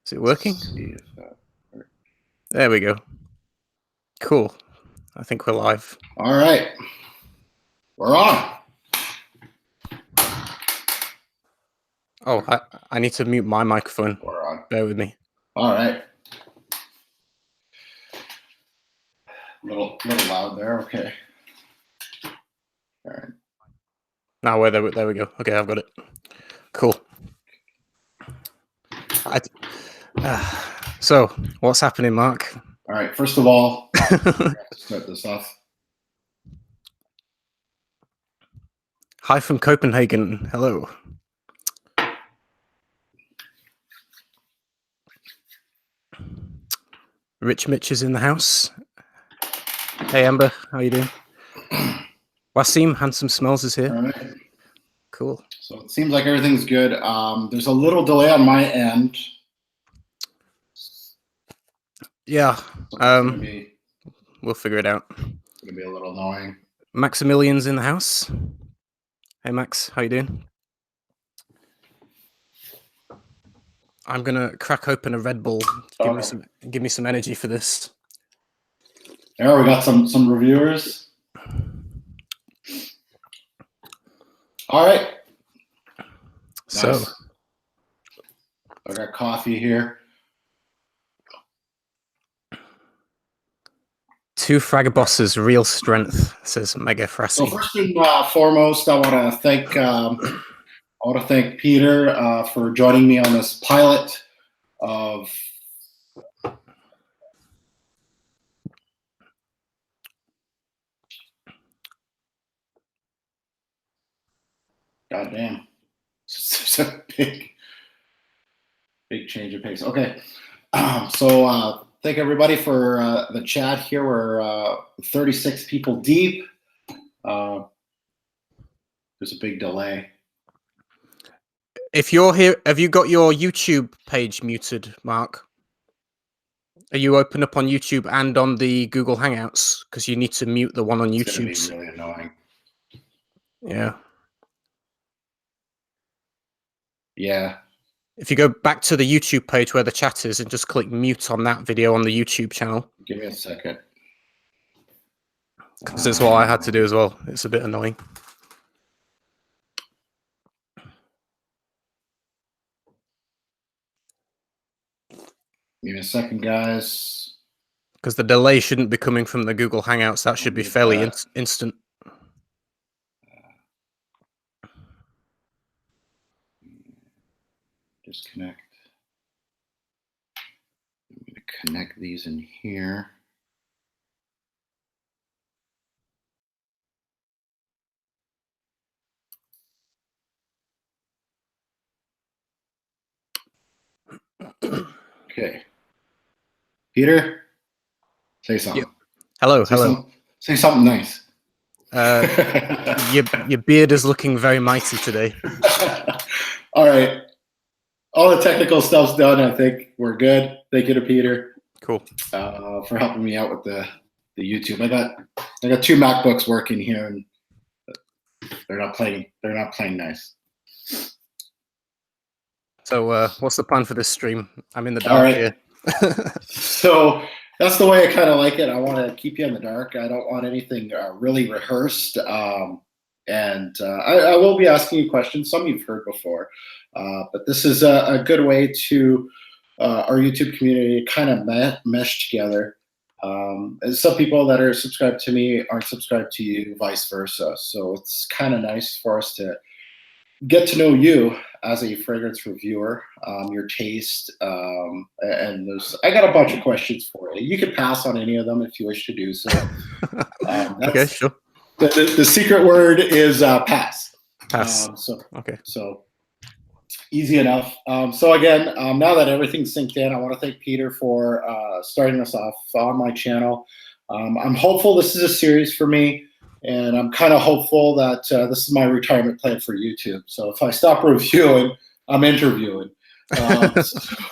Is it working? See if that works. There we go. Cool. I think we're live. All right. We're on. Oh, I need to mute my microphone. We're on. Bear with me. All right. A little loud there. Okay. All right. Now there we go. Okay, I've got it. Cool. So, what's happening, Mark? All right. First of all, I have to start this off. Hi from Copenhagen. Hello. Rich Mitch is in the house. Hey, Amber. How you doing? Wasim, Handsome Smells is here. All right. Cool. So it seems like everything's good. There's a little delay on my end. Yeah. So we'll figure it out. It's gonna be a little annoying. Maximilian's in the house. Hey, Max. How you doing? I'm gonna crack open a Red Bull. Give me some energy for this. There, we got some reviewers. All right. So, nice. I got coffee here. 2 frag bosses, real strength, says Mega Frassi. So first and foremost, I want to thank Peter for joining me on this pilot of goddamn. It's a big change of pace. Okay, so thank everybody for the chat here. We're 36 people deep. There's a big delay. If you're here, have you got your YouTube page muted, Mark? Are you open up on YouTube and on the Google Hangouts? Because you need to mute the one on YouTube. It's gonna be really annoying. Yeah. Yeah. If you go back to the YouTube page where the chat is and just click mute on that video on the YouTube channel. Give me a second. Because that's what I had to do as well. It's a bit annoying. Give me a second, guys. Because the delay shouldn't be coming from the Google Hangouts. That should be fairly instant. Disconnect. I'm going to connect these in here. Okay. Peter, say something. Yep. Hello. Say something nice. Your beard is looking very mighty today. All right. All the technical stuff's done. I think we're good. Thank you to Peter. Cool. For helping me out with the YouTube. I got 2 MacBooks working here, and they're not playing nice. So what's the plan for this stream? I'm in the dark here. So that's the way I kind of like it. I want to keep you in the dark. I don't want anything really rehearsed. And I will be asking you questions. Some you've heard before. But this is a good way to our YouTube community kind of mesh together. And some people that are subscribed to me aren't subscribed to you, vice versa. So it's kind of nice for us to get to know you as a fragrance reviewer, your taste, and I got a bunch of questions for you. You can pass on any of them if you wish to do so. Okay, sure. The secret word is pass. Pass. Okay. So easy enough. So again, now that everything's synced in, I want to thank Peter for starting us off on my channel. I'm hopeful this is a series for me. And I'm kind of hopeful that this is my retirement plan for YouTube. So if I stop reviewing, I'm interviewing.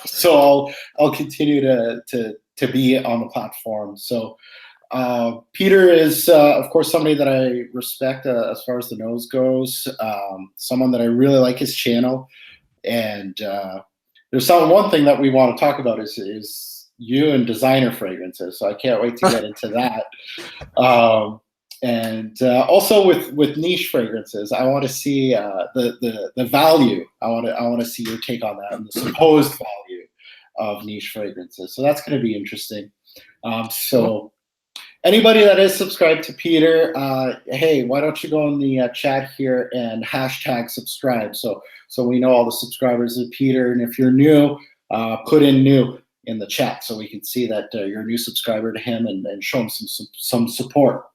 So I'll continue to be on the platform. So Peter is, of course, somebody that I respect as far as the nose goes. Someone that I really like his channel, and there's one thing that we want to talk about is you and designer fragrances. So I can't wait to get into that. And also with niche fragrances, I want to see the value. I want to see your take on that and the supposed value of niche fragrances. So that's going to be interesting. So anybody that is subscribed to Peter, hey, why don't you go in the chat here and hashtag subscribe, so we know all the subscribers of Peter. And if you're new, put in new in the chat so we can see that you're a new subscriber to him, and show him some support.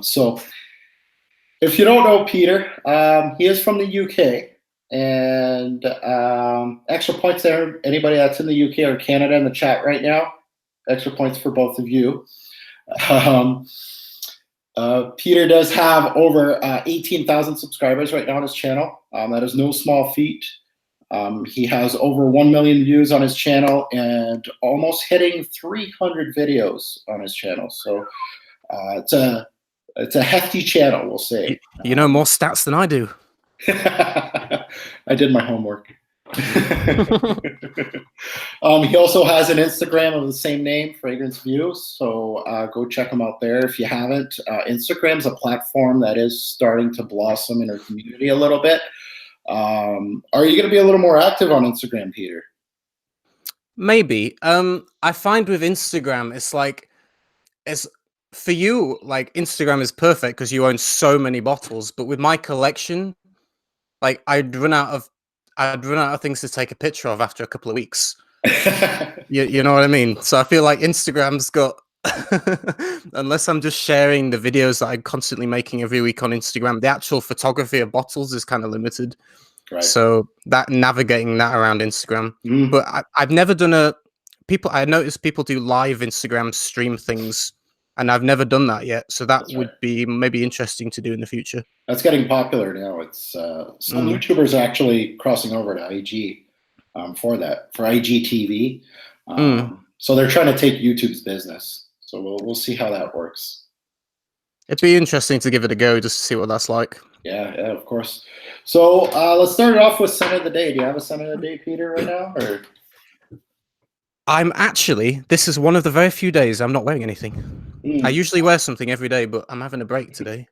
So if you don't know Peter, he is from the UK. And extra points there. Anybody that's in the UK or Canada in the chat right now, extra points for both of you. Peter does have over 18,000 subscribers right now on his channel. That is no small feat. He has over 1 million views on his channel and almost hitting 300 videos on his channel. So it's a hefty channel, we'll say. You know more stats than I do. I did my homework. He also has an Instagram of the same name, FragranceView. So go check him out there if you haven't. Instagram's a platform that is starting to blossom in our community a little bit. Are you going to be a little more active on Instagram, Peter? Maybe. I find with Instagram, it's for you, like Instagram is perfect because you own so many bottles. But with my collection, like I'd run out of things to take a picture of after a couple of weeks. You know what I mean? So I feel like Instagram's got, unless I'm just sharing the videos that I'm constantly making every week on Instagram, the actual photography of bottles is kind of limited. Right. So that navigating that around Instagram. But I've never done I noticed people do live Instagram stream things, and I've never done that yet. So that would be maybe interesting to do in the future. That's getting popular now. It's some YouTubers are actually crossing over to IG for IGTV. So they're trying to take YouTube's business. So we'll see how that works. It'd be interesting to give it a go just to see what that's like. Yeah, of course. So let's start it off with scent of the day. Do you have a scent of the day, Peter, right now? Or this is one of the very few days I'm not wearing anything. I usually wear something every day, but I'm having a break today.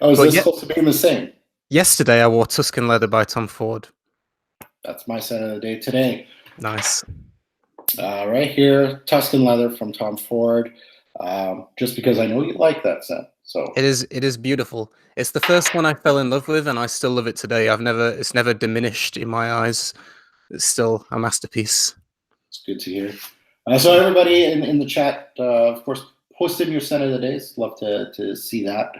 Oh, is this supposed to be the same? Yesterday I wore Tuscan leather by Tom Ford. That's my scent of the day today. Nice. Right here, Tuscan leather from Tom Ford. Just because I know you like that scent. So it is beautiful. It's the first one I fell in love with, and I still love it today. It's never diminished in my eyes. It's still a masterpiece. It's good to hear. So everybody in the chat, of course, post in your scent of the days. Love to see that.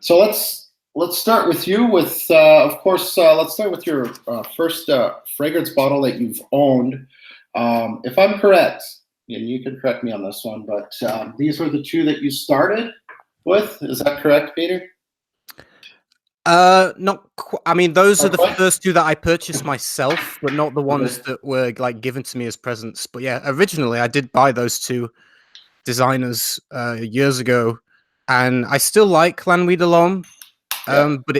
So let's start with you. Of course, let's start with your first fragrance bottle that you've owned. If I'm correct, and you can correct me on this one, but these were the two that you started with. Is that correct, Peter? I mean, those are the first two that I purchased myself, but not the ones that were like given to me as presents. But yeah, originally I did buy those two designers years ago, and I still like Lanui de L'Homme, but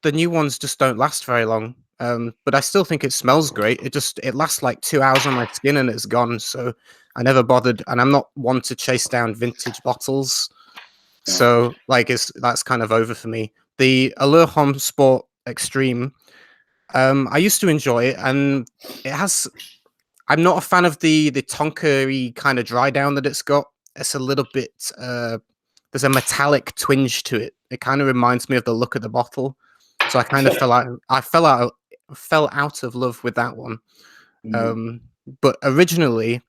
the new ones just don't last very long. But I still think it smells great. It lasts like 2 hours on my skin and it's gone. So I never bothered, and I'm not one to chase down vintage bottles. Yeah. So like that's kind of over for me. The Allure Homme Sport Extreme, I used to enjoy it, and I'm not a fan of the tonka-y kind of dry down that it's got. It's a little bit there's a metallic twinge to it. It kind of reminds me of the look of the bottle. So I kind of fell out of love with that one. But originally,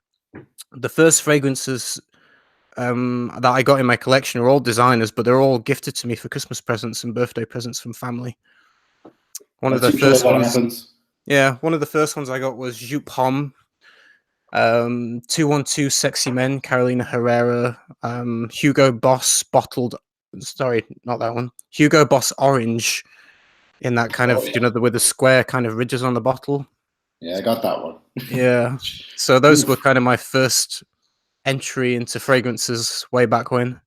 the first fragrances that I got in my collection are all designers, but they're all gifted to me for Christmas presents and birthday presents from family. One of the first ones I got was Jupe Homme, 212 Sexy Men, Carolina Herrera, Hugo Boss Hugo Boss Orange, in that kind of, with the square kind of ridges on the bottle. Yeah, I got that one. Yeah. So those were kind of my first entry into fragrances way back when.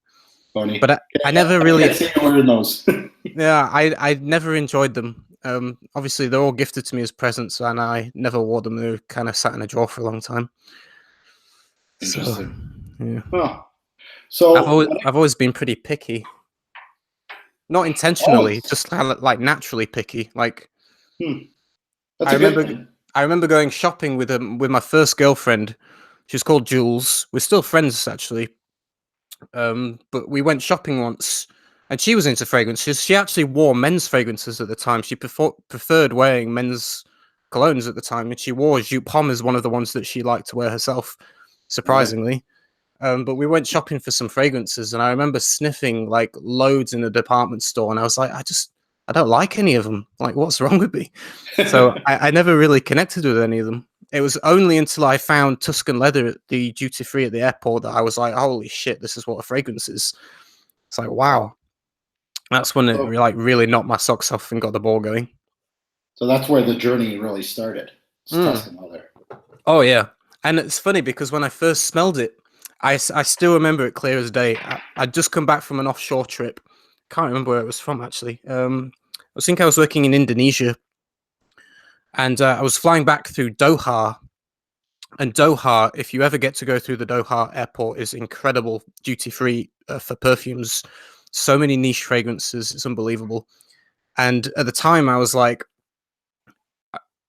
Funny. But I never really. I can't say a word in those. Yeah, I never enjoyed them. Obviously they're all gifted to me as presents, and I never wore them. They were kind of sat in a drawer for a long time. So, Interesting. yeah. Huh. So I've always been pretty picky. Not intentionally, just kind of like naturally picky. Like that's a good thing. I remember going shopping with my first girlfriend. She was called Jules. We're still friends actually. But we went shopping once, and she was into fragrances. She actually wore men's fragrances at the time. She preferred wearing men's colognes at the time, and she wore Jout Pomme as one of the ones that she liked to wear herself, surprisingly. But we went shopping for some fragrances, and I remember sniffing like loads in the department store, and I was like, I don't like any of them. Like, what's wrong with me? So I never really connected with any of them. It was only until I found Tuscan leather at the duty free at the airport that I was like, holy shit, this is what a fragrance is. It's like, wow. That's when it really knocked my socks off and got the ball going. So that's where the journey really started. Tuscan leather. Oh yeah, and it's funny because when I first smelled it, I still remember it clear as day. I'd just come back from an offshore trip. Can't remember where it was from actually. I think I was working in Indonesia, and I was flying back through Doha. And Doha, if you ever get to go through the Doha airport, is incredible duty free for perfumes. So many niche fragrances, it's unbelievable. And at the time, I was like,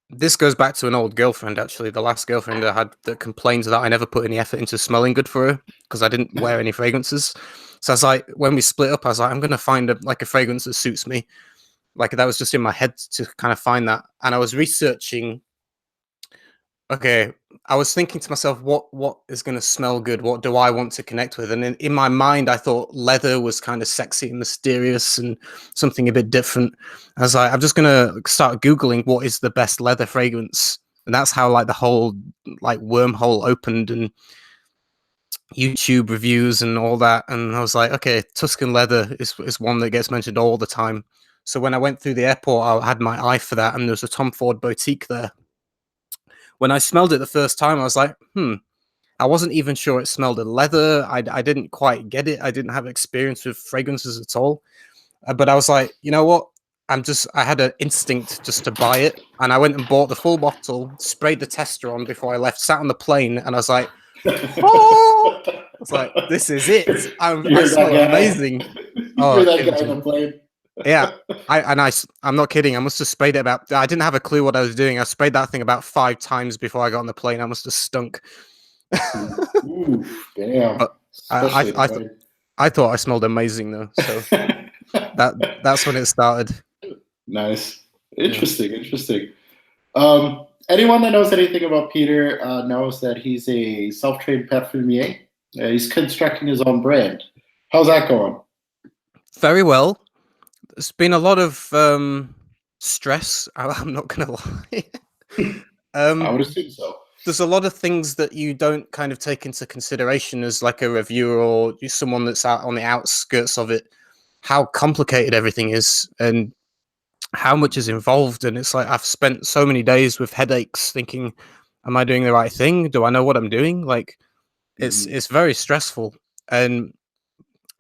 this goes back to an old girlfriend, actually, the last girlfriend I had that complained that I never put any effort into smelling good for her because I didn't wear any fragrances. So I was like, when we split up, I was like, I'm going to find a fragrance that suits me. Like that was just in my head to kind of find that. And I was researching. Okay, I was thinking to myself, what is going to smell good? What do I want to connect with? And in my mind, I thought leather was kind of sexy and mysterious and something a bit different. I was like, I'm just going to start Googling what is the best leather fragrance. And that's how like the whole like wormhole opened, and YouTube reviews and all that. And I was like, okay, Tuscan leather is one that gets mentioned all the time. So when I went through the airport, I had my eye for that, and there was a Tom Ford boutique there. When I smelled it the first time, I was like, I wasn't even sure it smelled of leather. I didn't quite get it. I didn't have experience with fragrances at all. But I was like, you know what? I had an instinct just to buy it. And I went and bought the full bottle, sprayed the tester on before I left, sat on the plane, and I was like, oh! I was like, this is it. I smell amazing. You're that guy on the plane. Yeah, I'm not kidding. I must have sprayed it I didn't have a clue what I was doing. I sprayed that thing about 5 times before I got on the plane. I must have stunk. Ooh, damn. But I thought I smelled amazing though. So that's when it started. Nice. Interesting. Anyone that knows anything about Peter knows that he's a self-trained perfumier. He's constructing his own brand. How's that going? Very well. There's been a lot of stress. I'm not going to lie. I would assume so. There's a lot of things that you don't kind of take into consideration as like a reviewer or someone that's out on the outskirts of it, how complicated everything is and how much is involved. And it's like I've spent so many days with headaches thinking, am I doing the right thing? Do I know what I'm doing? Like it's very stressful. And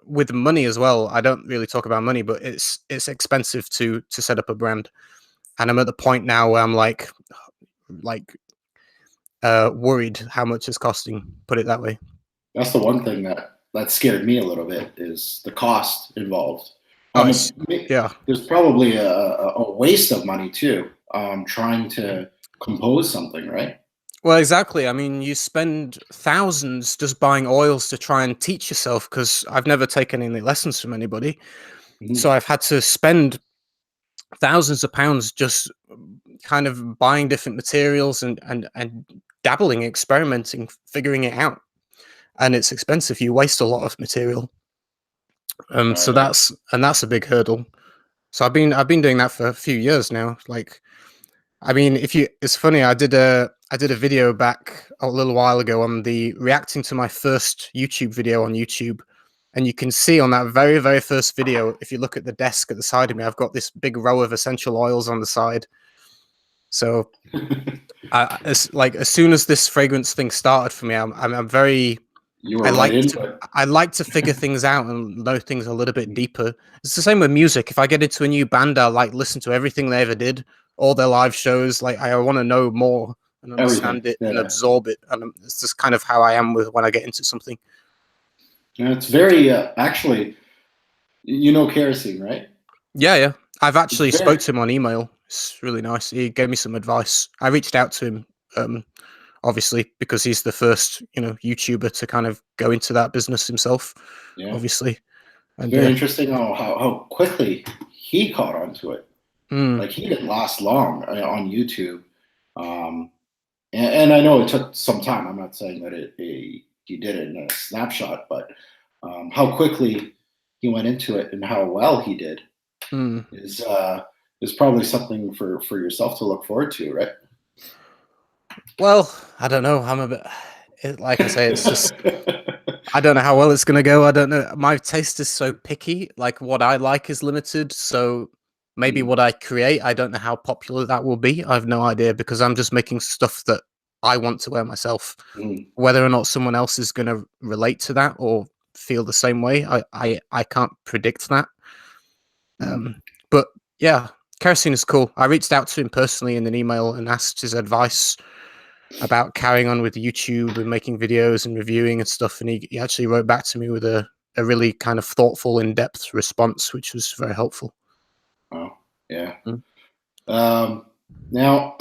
with money as well, I don't really talk about money, but it's expensive to set up a brand. And I'm at the point now where I'm like worried how much it's costing, put it that way. That's the one thing that scared me a little bit is the cost involved. Yeah, there's probably a waste of money too, trying to compose something, right? Well, exactly. I mean, you spend thousands just buying oils to try and teach yourself, because I've never taken any lessons from anybody. So I've had to spend thousands of pounds just kind of buying different materials and dabbling, experimenting, figuring it out. And it's expensive. You waste a lot of material. So that's a big hurdle. So I've been doing that for a few years now. Like, I mean, it's funny. I did a video back a little while ago on the reacting to my first YouTube video on YouTube, and you can see on that very, very first video, if you look at the desk at the side of me, I've got this big row of essential oils on the side. So, as soon as this fragrance thing started for me, I'm very You were right into it. I like to figure things out and know things a little bit deeper. It's the same with music. If I get into a new band, I like listen to everything they ever did, all their live shows. Like I want to know more and Everything. understand it and Yeah. absorb it. And it's just kind of how I am with when I get into something. And it's very actually, you know, kerosene, right? Yeah. I've actually It's very spoke to him on email. It's really nice. He gave me some advice. I reached out to him, obviously, because he's the first, YouTuber to kind of go into that business himself, yeah. obviously. It's And very interesting how quickly he caught onto it. mm, Like he didn't last long on YouTube, um, and I know it took some time. I'm not saying that he did it in a snapshot, but how quickly he went into it and how well he did mm. is probably something for yourself to look forward to, right? Well, I don't know. I'm a bit, like I say, it's just, I don't know how well it's going to go. I don't know. My taste is so picky. Like what I like is limited. So maybe Mm, what I create, I don't know how popular that will be. I have no idea because I'm just making stuff that I want to wear myself. mm, Whether or not someone else is going to relate to that or feel the same way, I can't predict that. mm. But yeah, Kerosene is cool. I reached out to him personally in an email and asked his advice about carrying on with YouTube and making videos and reviewing and stuff. And he actually wrote back to me with a really kind of thoughtful, in-depth response, which was very helpful. Oh, yeah. Mm. Now,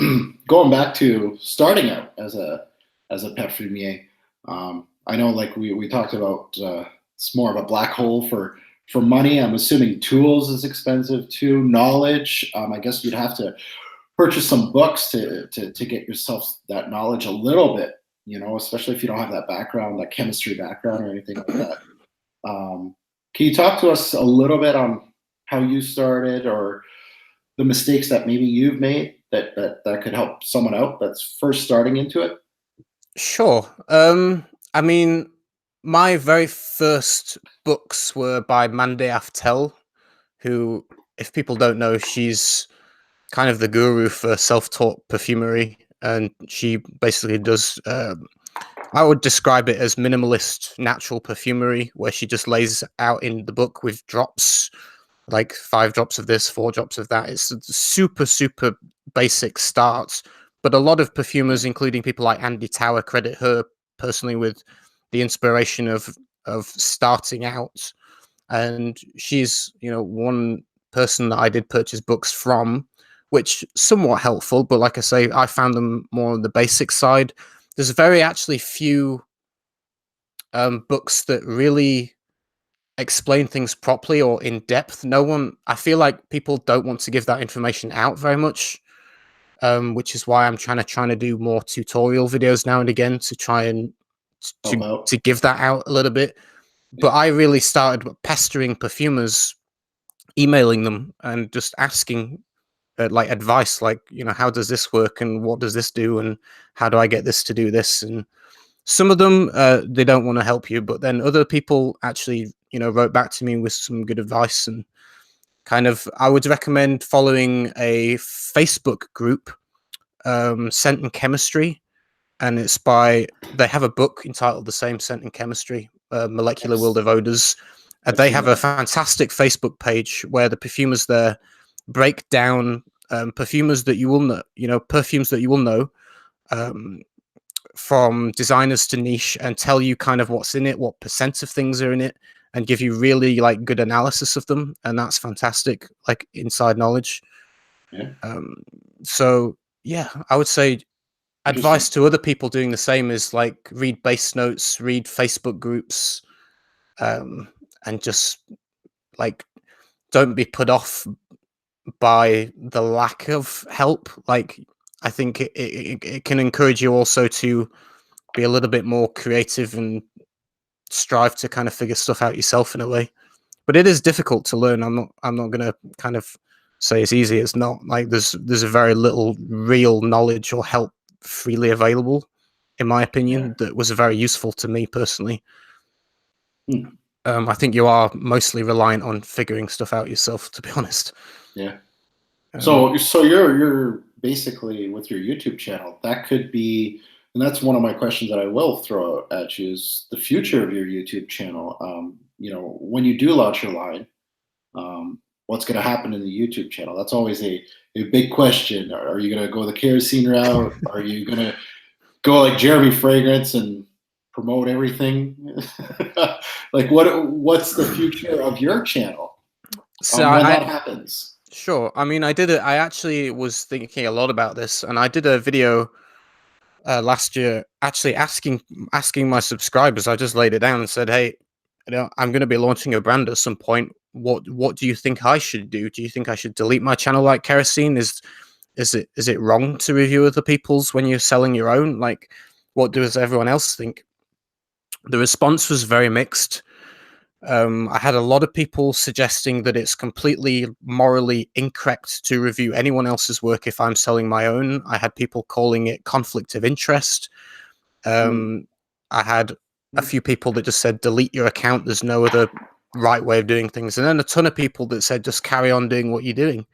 going back to starting out as a perfumier, I know like we talked about, it's more of a black hole for money. I'm assuming tools is expensive too. Knowledge, I guess you'd have to purchase some books to get yourself that knowledge a little bit. You know, especially if you don't have that background, that chemistry background or anything like that. Can you talk to us a little bit on how you started or the mistakes that maybe you've made that could help someone out that's first starting into it? Sure. I mean, my very first books were by Mande Aftel, who, if people don't know, she's kind of the guru for self-taught perfumery, and she basically does. I would describe it as minimalist natural perfumery, where she just lays out in the book with drops, like 5 drops of this, 4 drops of that. It's a super basic start, but a lot of Yeah, perfumers, including people like Andy Tower, credit her personally with the inspiration of starting out. And she's one person that I did purchase books from, which somewhat helpful, but like I say, I found them more on the basic side. There's very actually few books that really explain things properly or in depth. No one, I feel like people don't want to give that information out very much, which is why I'm trying to do more tutorial videos now and again to try and help out. to give that out a little bit. But Yeah, I really started pestering perfumers, emailing them and just asking like advice, like how does this work and what does this do and how do I get this to do this. And some of them they don't want to help you, but then other people actually wrote back to me with some good advice. And kind of I would recommend following a Facebook group, Scent and Chemistry, and it's by, they have a book entitled the same, Scent and Chemistry, Molecular I've, World of Odors. And I've they seen have a that. fantastic Facebook page where the perfumers there break down perfumers that you will know, perfumes that you will know, um, from designers to niche, and tell you kind of what's in it, what percent of things are in it, and give you really like good analysis of them. And that's fantastic, like inside knowledge. Yeah, Um, so yeah, I would say interesting. advice to other people doing the same is like read base notes, read Facebook groups, um, and just like don't be put off by the lack of help. Like I think it can encourage you also to be a little bit more creative and strive to kind of figure stuff out yourself in a way. But it is difficult to learn. I'm not gonna kind of say it's easy. It's not. Like there's a very little real knowledge or help freely available, in my Yeah. opinion, that was very useful to me personally. Hmm. I think you are mostly reliant on figuring stuff out yourself, to be honest. Yeah. Um, So you're basically with your YouTube channel, that could be And that's one of my questions that I will throw at you is the future of your YouTube channel. When you do launch your line, what's going to happen in the YouTube channel? That's always a big question. Are you going to go the kerosene route? Are you going to go like Jeremy Fragrance and promote everything? Like what's the future of your channel when that happens? Sure. I mean, I actually was thinking a lot about this, and I did a video last year actually asking my subscribers. I just laid it down and said, hey, I'm going to be launching a brand at some point. What do you think I should do? Do you think I should delete my channel like kerosene? Is it wrong to review other people's when you're selling your own? Like, what does everyone else think? The response was very mixed. I had a lot of people suggesting that it's completely morally incorrect to review anyone else's work if I'm selling my own. I had people calling it conflict of interest. I had a few people that just said, delete your account. There's no other right way of doing things. And then a ton of people that said, just carry on doing what you're doing.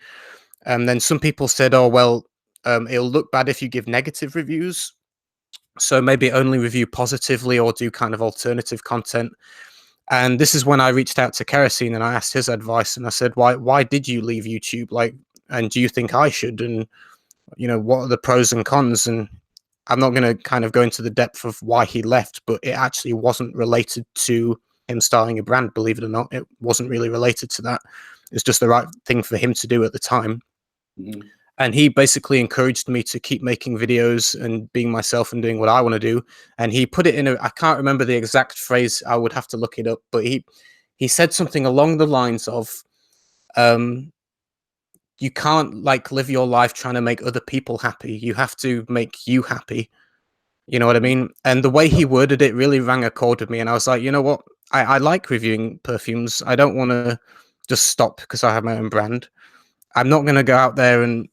And then some people said, oh, well, it'll look bad if you give negative reviews. So maybe only review positively or do kind of alternative content. And this is when I reached out to Kerosene and I asked his advice, and I said, why did you leave YouTube? Like, and do you think I should? And, what are the pros and cons? And I'm not going to kind of go into the depth of why he left, but it actually wasn't related to him starting a brand, believe it or not. It wasn't really related to that. It's just the right thing for him to do at the time. Mm-hmm. And he basically encouraged me to keep making videos and being myself and doing what I want to do. And he put it in I can't remember the exact phrase. I would have to look it up. But he said something along the lines of, you can't like live your life trying to make other people happy. You have to make you happy. You know what I mean? And the way he worded it really rang a chord with me. And I was like, you know what? I like reviewing perfumes. I don't want to just stop because I have my own brand. I'm not going to go out there and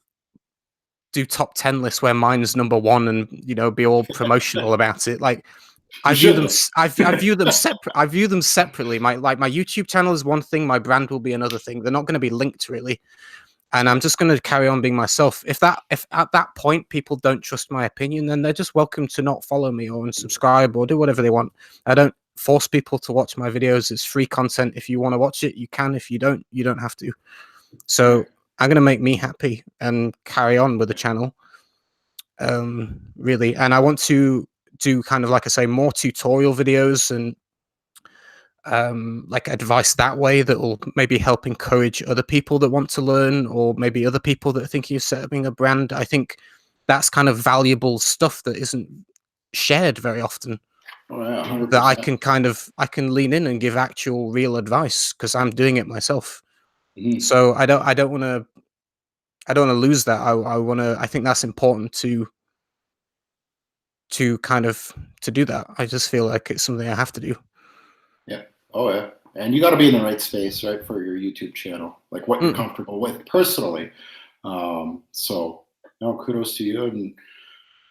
do top 10 lists where mine's number one and be all promotional about it. Like, I view them separate. I view them separately. My YouTube channel is one thing, my brand will be another thing. They're not going to be linked really. And I'm just going to carry on being myself. If at that point people don't trust my opinion, then they're just welcome to not follow me or unsubscribe or do whatever they want. I don't force people to watch my videos. It's free content. If you want to watch it, you can. If you don't have to. So I'm going to make me happy and carry on with the channel. Really. And I want to do kind of, like I say, more tutorial videos and like advice that way that will maybe help encourage other people that want to learn, or maybe other people that are thinking of setting a brand. I think that's kind of valuable stuff that isn't shared very often. Oh, yeah, 100%. That I can lean in and give actual real advice because I'm doing it myself. So I don't want to lose that. I think that's important to kind of to do that. I just feel like it's something I have to do. Yeah. Oh yeah. And you got to be in the right space, right, for your YouTube channel, like what you're comfortable with personally. So no, kudos to you, and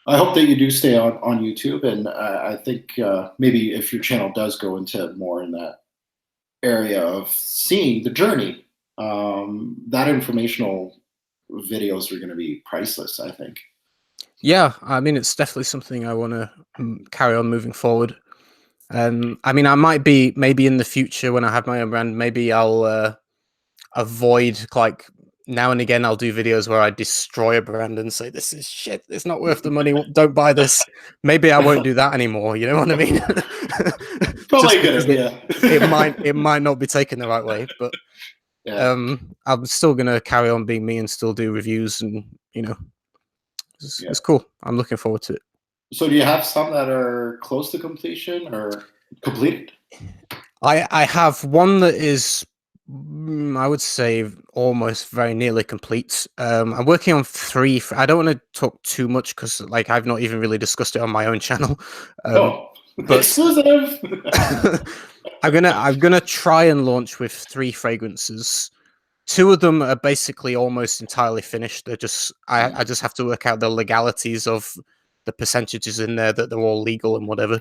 I hope that you do stay on YouTube. And I think maybe if your channel does go into more in that area of seeing the journey, that informational videos are going to be priceless, I think. Yeah, I mean, it's definitely something I want to carry on moving forward. I mean, I might be maybe in the future when I have my own brand, maybe I'll avoid, like, now and again I'll do videos where I destroy a brand and say, this is shit, it's not worth the money, don't buy this. Maybe I won't do that anymore, you know what I mean? Probably good, yeah. it might not be taken the right way, but yeah. I'm still gonna carry on being me and still do reviews, and it's cool. I'm looking forward to it. So do you have some that are close to completion or completed? I have one that is, I would say, almost very nearly complete. I'm working on 3. I don't want to talk too much because, like, I've not even really discussed it on my own channel. But exclusive. I'm gonna try and launch with 3 fragrances. 2 of them are basically almost entirely finished. They're just I just have to work out the legalities of the percentages in there, that they're all legal and whatever.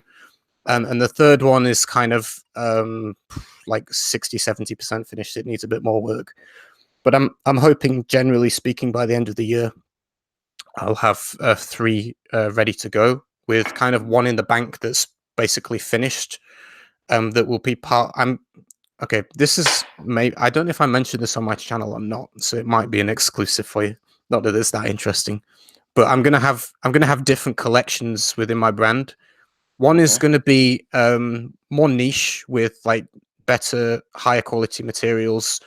And the 3rd one is kind of like 60-70% finished. It needs a bit more work, but I'm hoping, generally speaking, by the end of the year I'll have 3 ready to go. with kind of one in the bank that's basically finished. That will be part. Okay. This is maybe I don't know if I mentioned this on my channel or not, so it might be an exclusive for you. Not that it's that interesting, but I'm gonna have different collections within my brand. One is going to be more niche with like better, higher quality materials,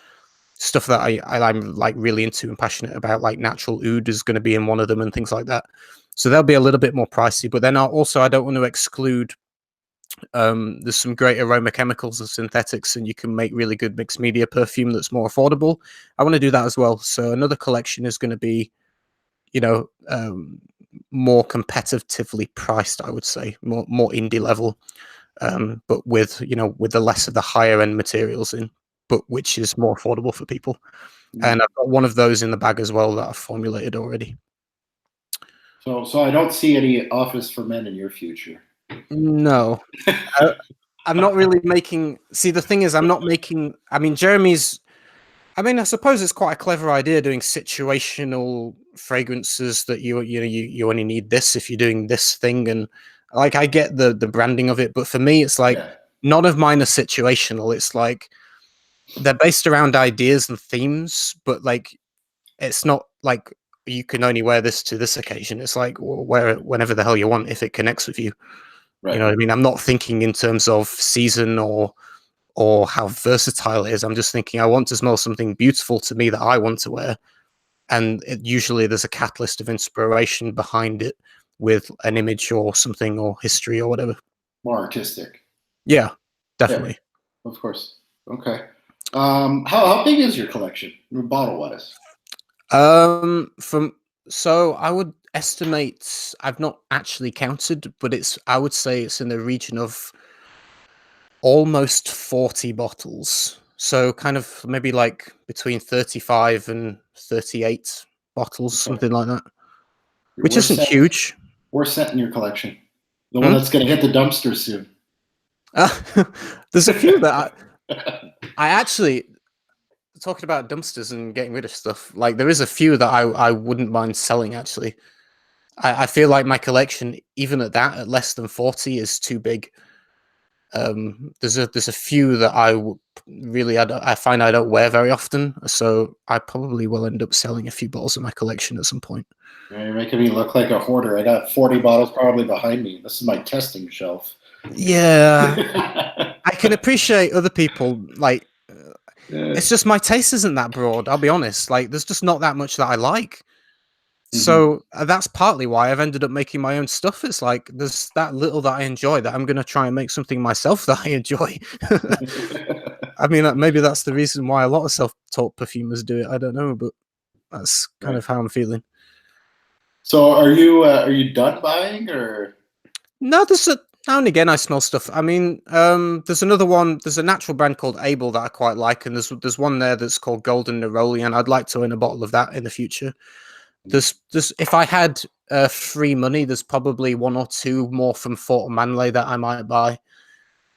stuff that I'm like really into and passionate about. Like natural oud is going to be in one of them and things like that. So they'll be a little bit more pricey. But then I don't want to exclude. There's some great aroma chemicals and synthetics, and you can make really good mixed media perfume that's more affordable. I want to do that as well. So another collection is going to be, you know, more competitively priced, I would say, more indie level, but with with the less of the higher end materials in, but which is more affordable for people. And I've got one of those in the bag as well that I've formulated already. So I don't see any Office for Men in your future. No, I'm not really making. See, the thing is, I'm not making. I mean, Jeremy's. I mean, I suppose it's quite a clever idea doing situational fragrances that you only need this if you're doing this thing, and like I get the branding of it, but for me, it's like none of mine are situational. It's like they're based around ideas and themes, but like it's not like you can only wear this to this occasion. It's like wear it whenever the hell you want if it connects with you. Right. You know what I mean? I'm not thinking in terms of season or how versatile it is. I'm just thinking I want to smell something beautiful to me that I want to wear. And usually there's a catalyst of inspiration behind it with an image or something or history or whatever. More artistic. Yeah, definitely. Yeah, of course. Okay. How big is your collection, bottle wise? So I would estimate, I've not actually counted, but I would say it's in the region of almost 40 bottles. So kind of maybe like between 35 and 38 bottles, something like that. Which isn't huge. Where's set in your collection? The one that's going to hit the dumpster soon. There's a few that I actually, talking about dumpsters and getting rid of stuff, like there is a few that I wouldn't mind selling actually. I feel like my collection, even at that, at less than 40, is too big. There's a few that I find I don't wear very often, so I probably will end up selling a few bottles of my collection at some point. Yeah, you're making me look like a hoarder. I got 40 bottles probably behind me. This is my testing shelf. Yeah, I can appreciate other people. Like, it's just my taste isn't that broad. I'll be honest. Like, there's just not that much that I like. So that's partly why I've ended up making my own stuff. It's like there's that little that I enjoy that I'm going to try and make something myself that I enjoy. I mean, maybe that's the reason why a lot of self-taught perfumers do it. I don't know, but that's kind of how I'm feeling. So are you done buying or? No, now and again I smell stuff. I mean, there's another one. There's a natural brand called Abel that I quite like, and there's one there that's called Golden Neroli, and I'd like to own a bottle of that in the future. There's if I had free money, there's probably one or two more from Fort Manley that I might buy.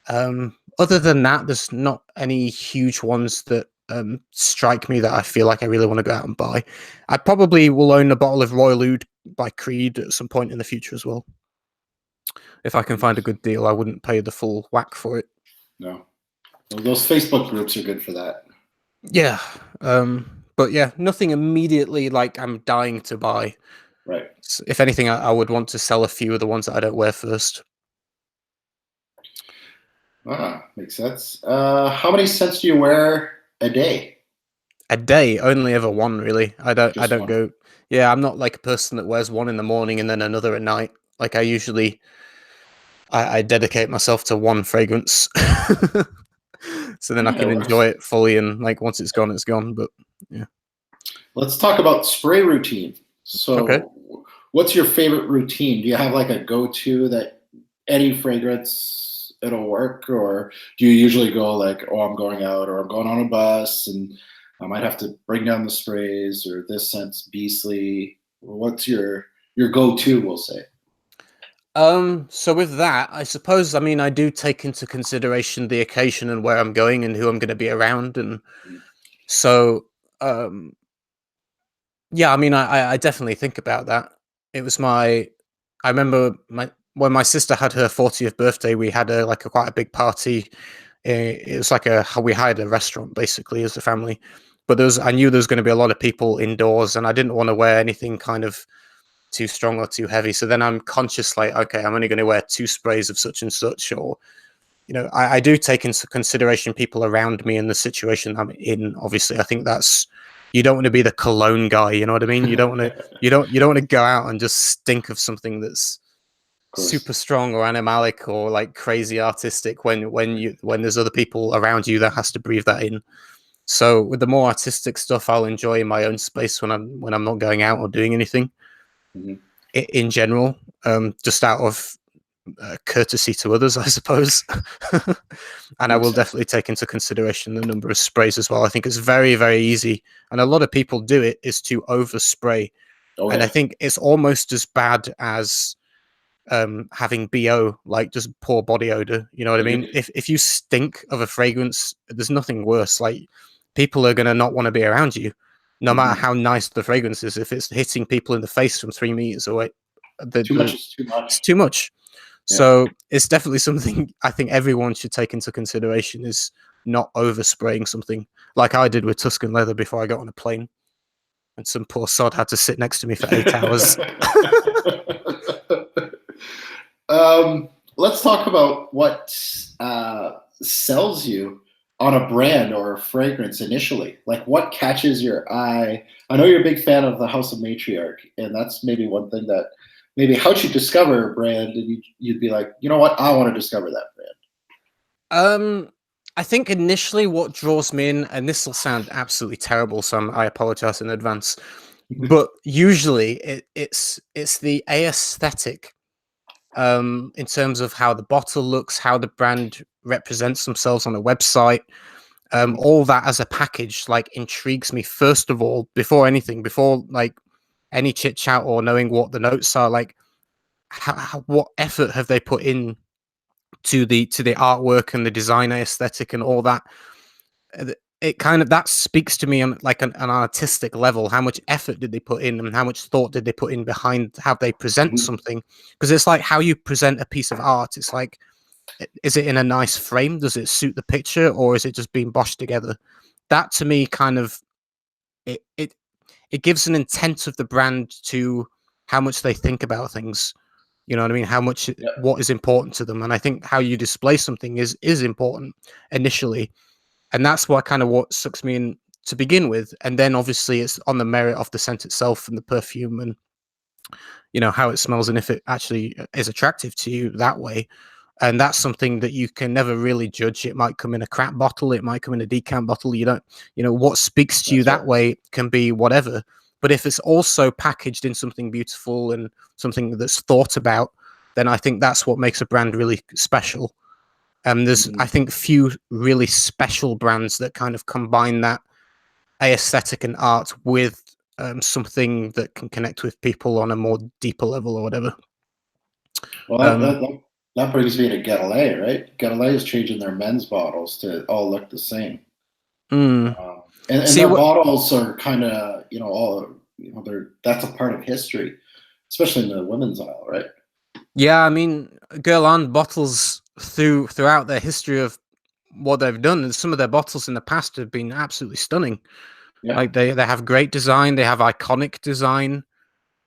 Other than that, there's not any huge ones that strike me that I feel like I really want to go out and buy. I probably will own a bottle of Royal Oud by Creed at some point in the future as well. If I can find a good deal, I wouldn't pay the full whack for it. No. Well, those Facebook groups are good for that. Yeah. But yeah, nothing immediately like I'm dying to buy. Right. If anything, I would want to sell a few of the ones that I don't wear first. Makes sense. How many scents do you wear a day? A day, only ever one, really. I don't one. go. Yeah, I'm not like a person that wears one in the morning and then another at night. Like I usually, I dedicate myself to one fragrance, so then I can enjoy it fully. And like once it's gone, it's gone. But yeah. Let's talk about spray routine. So, what's your favorite routine? Do you have like a go-to that any fragrance it'll work, or do you usually go like, oh, I'm going out, or I'm going on a bus, and I might have to bring down the sprays, or this scent's beastly? What's your go-to? We'll say. So with that, I suppose, I mean, I do take into consideration the occasion and where I'm going and who I'm going to be around, and so yeah, I mean, I definitely think about that. It was I remember when my sister had her 40th birthday, we had quite a big party. It was like we hired a restaurant basically as a family, but I knew there was going to be a lot of people indoors, and I didn't want to wear anything kind of too strong or too heavy. So then I'm conscious, like, okay, I'm only going to wear 2 sprays of such and such, or I do take into consideration people around me and the situation I'm in. Obviously, I think you don't want to be the cologne guy. You know what I mean? You don't want to want to go out and just stink of something that's super strong or animalic or like crazy artistic when there's other people around you that has to breathe that in. So with the more artistic stuff, I'll enjoy in my own space when I'm not going out or doing anything. Mm-hmm. In general, just out of courtesy to others, I suppose. And I will definitely take into consideration the number of sprays as well. I think it's very, very easy, and a lot of people do it, is to overspray. And I think it's almost as bad as having BO, like just poor body odor. You know what I mean? If you stink of a fragrance, there's nothing worse. Like, people are gonna not want to be around you, no matter how nice the fragrance is. If it's hitting people in the face from 3 meters away, Too much is too much. It's too much. So it's definitely something I think everyone should take into consideration, is not overspraying something, like I did with Tuscan leather before I got on a plane, and some poor sod had to sit next to me for 8 hours. Let's talk about what sells you on a brand or a fragrance initially. Like, what catches your eye? I know you're a big fan of the House of Matriarch, and that's maybe one thing that maybe how'd you discover a brand, and you'd be like, you know what, I want to discover that brand. I think initially what draws me in, and this will sound absolutely terrible, so I apologize in advance, but usually it's the aesthetic, in terms of how the bottle looks, how the brand represents themselves on a website, all that as a package like intrigues me first of all, before anything, before like any chit chat or knowing what the notes are. Like, what effort have they put in to the artwork and the designer aesthetic and all that? It kind of, that speaks to me on like an artistic level. How much effort did they put in, and how much thought did they put in behind how they present something? Because it's like how you present a piece of art. It's like, is it in a nice frame? Does it suit the picture, or is it just being boshed together? That to me kind of, it gives an intent of the brand to how much they think about things. You know what I mean? How much, what is important to them. And I think how you display something is important initially. And that's what sucks me in to begin with. And then obviously it's on the merit of the scent itself and the perfume, and how it smells, and if it actually is attractive to you that way. And that's something that you can never really judge. It might come in a crap bottle, it might come in a decant bottle. You don't, what speaks to you that way can be whatever. But if it's also packaged in something beautiful and something that's thought about, then I think that's what makes a brand really special. There's, I think, few really special brands that kind of combine that aesthetic and art with something that can connect with people on a more deeper level or whatever. Well, that brings me to Guerlain, right? Guerlain is changing their men's bottles to all look the same. And their bottles are kind of, that's a part of history, especially in the women's aisle, right? Yeah, I mean, Guerlain bottles throughout their history of what they've done, and some of their bottles in the past have been absolutely stunning. Yeah. Like they have great design, they have iconic design.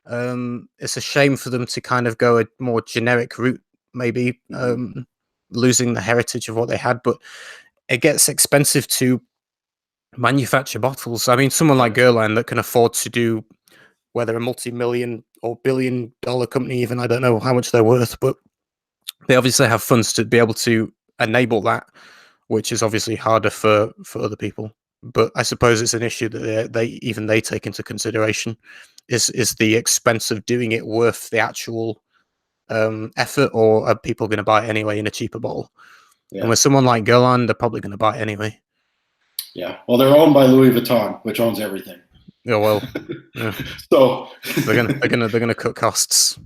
It's a shame for them to kind of go a more generic route, maybe, losing the heritage of what they had. But it gets expensive to manufacture bottles. I mean, someone like Guerlain that can afford to do, whether a multi-million or billion-dollar company, even, I don't know how much they're worth, but they obviously have funds to be able to enable that, which is obviously harder for other people. But I suppose it's an issue that they take into consideration. Is the expense of doing it worth the actual effort, or are people going to buy it anyway in a cheaper bottle? Yeah. And with someone like Guerlain, they're probably going to buy it anyway. Yeah, well, they're owned by Louis Vuitton, which owns everything. Yeah, well, yeah. So they're gonna cut costs.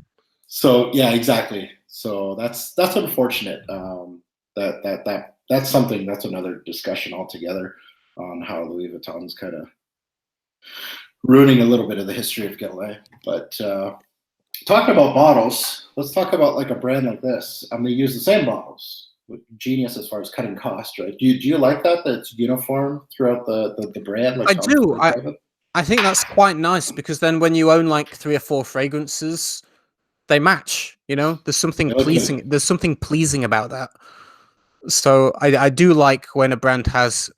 So yeah, exactly. So that's unfortunate. That's something, that's another discussion altogether on how Louis Vuitton's kind of ruining a little bit of the history of Guerlain. But Talking about bottles, let's talk about like a brand like this. They use the same bottles. Genius as far as cutting cost, right? Do you like that? That's uniform throughout the brand, like I Tom do. Ford type of? I think that's quite nice because then when you own like 3 or 4 fragrances, they match. You know, there's something Okay. pleasing. There's something pleasing about that. So I do like when a brand has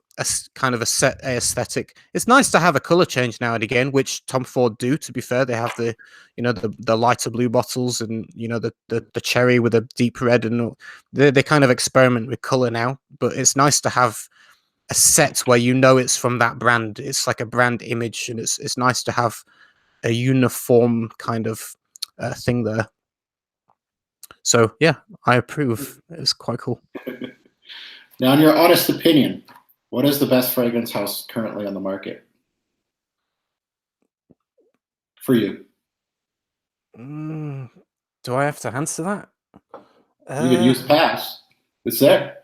kind of a set aesthetic. It's nice to have a color change now and again, which Tom Ford do. To be fair, they have the the lighter blue bottles and the cherry with a deep red, and they kind of experiment with color now. But it's nice to have a set where it's from that brand. It's like a brand image, and it's nice to have a uniform kind of thing there. So yeah, I approve. It's quite cool. Now, in your honest opinion, what is the best fragrance house currently on the market for you? Do I have to answer that? You could use pass. It's there.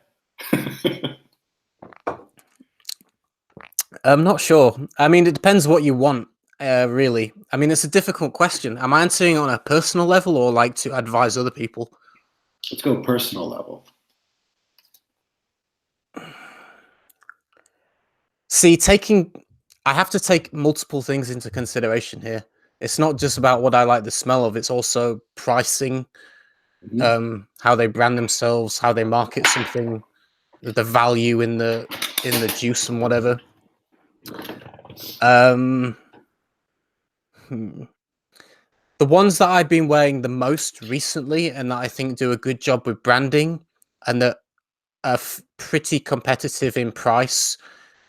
I'm not sure. I mean, it depends what you want, really. I mean, it's a difficult question. Am I answering on a personal level or like to advise other people? Let's go personal level. See, I have to take multiple things into consideration here. It's not just about what I like the smell of, it's also pricing, how they brand themselves, how they market something, the value in the juice and whatever. The ones that I've been wearing the most recently and that I think do a good job with branding and that are pretty competitive in price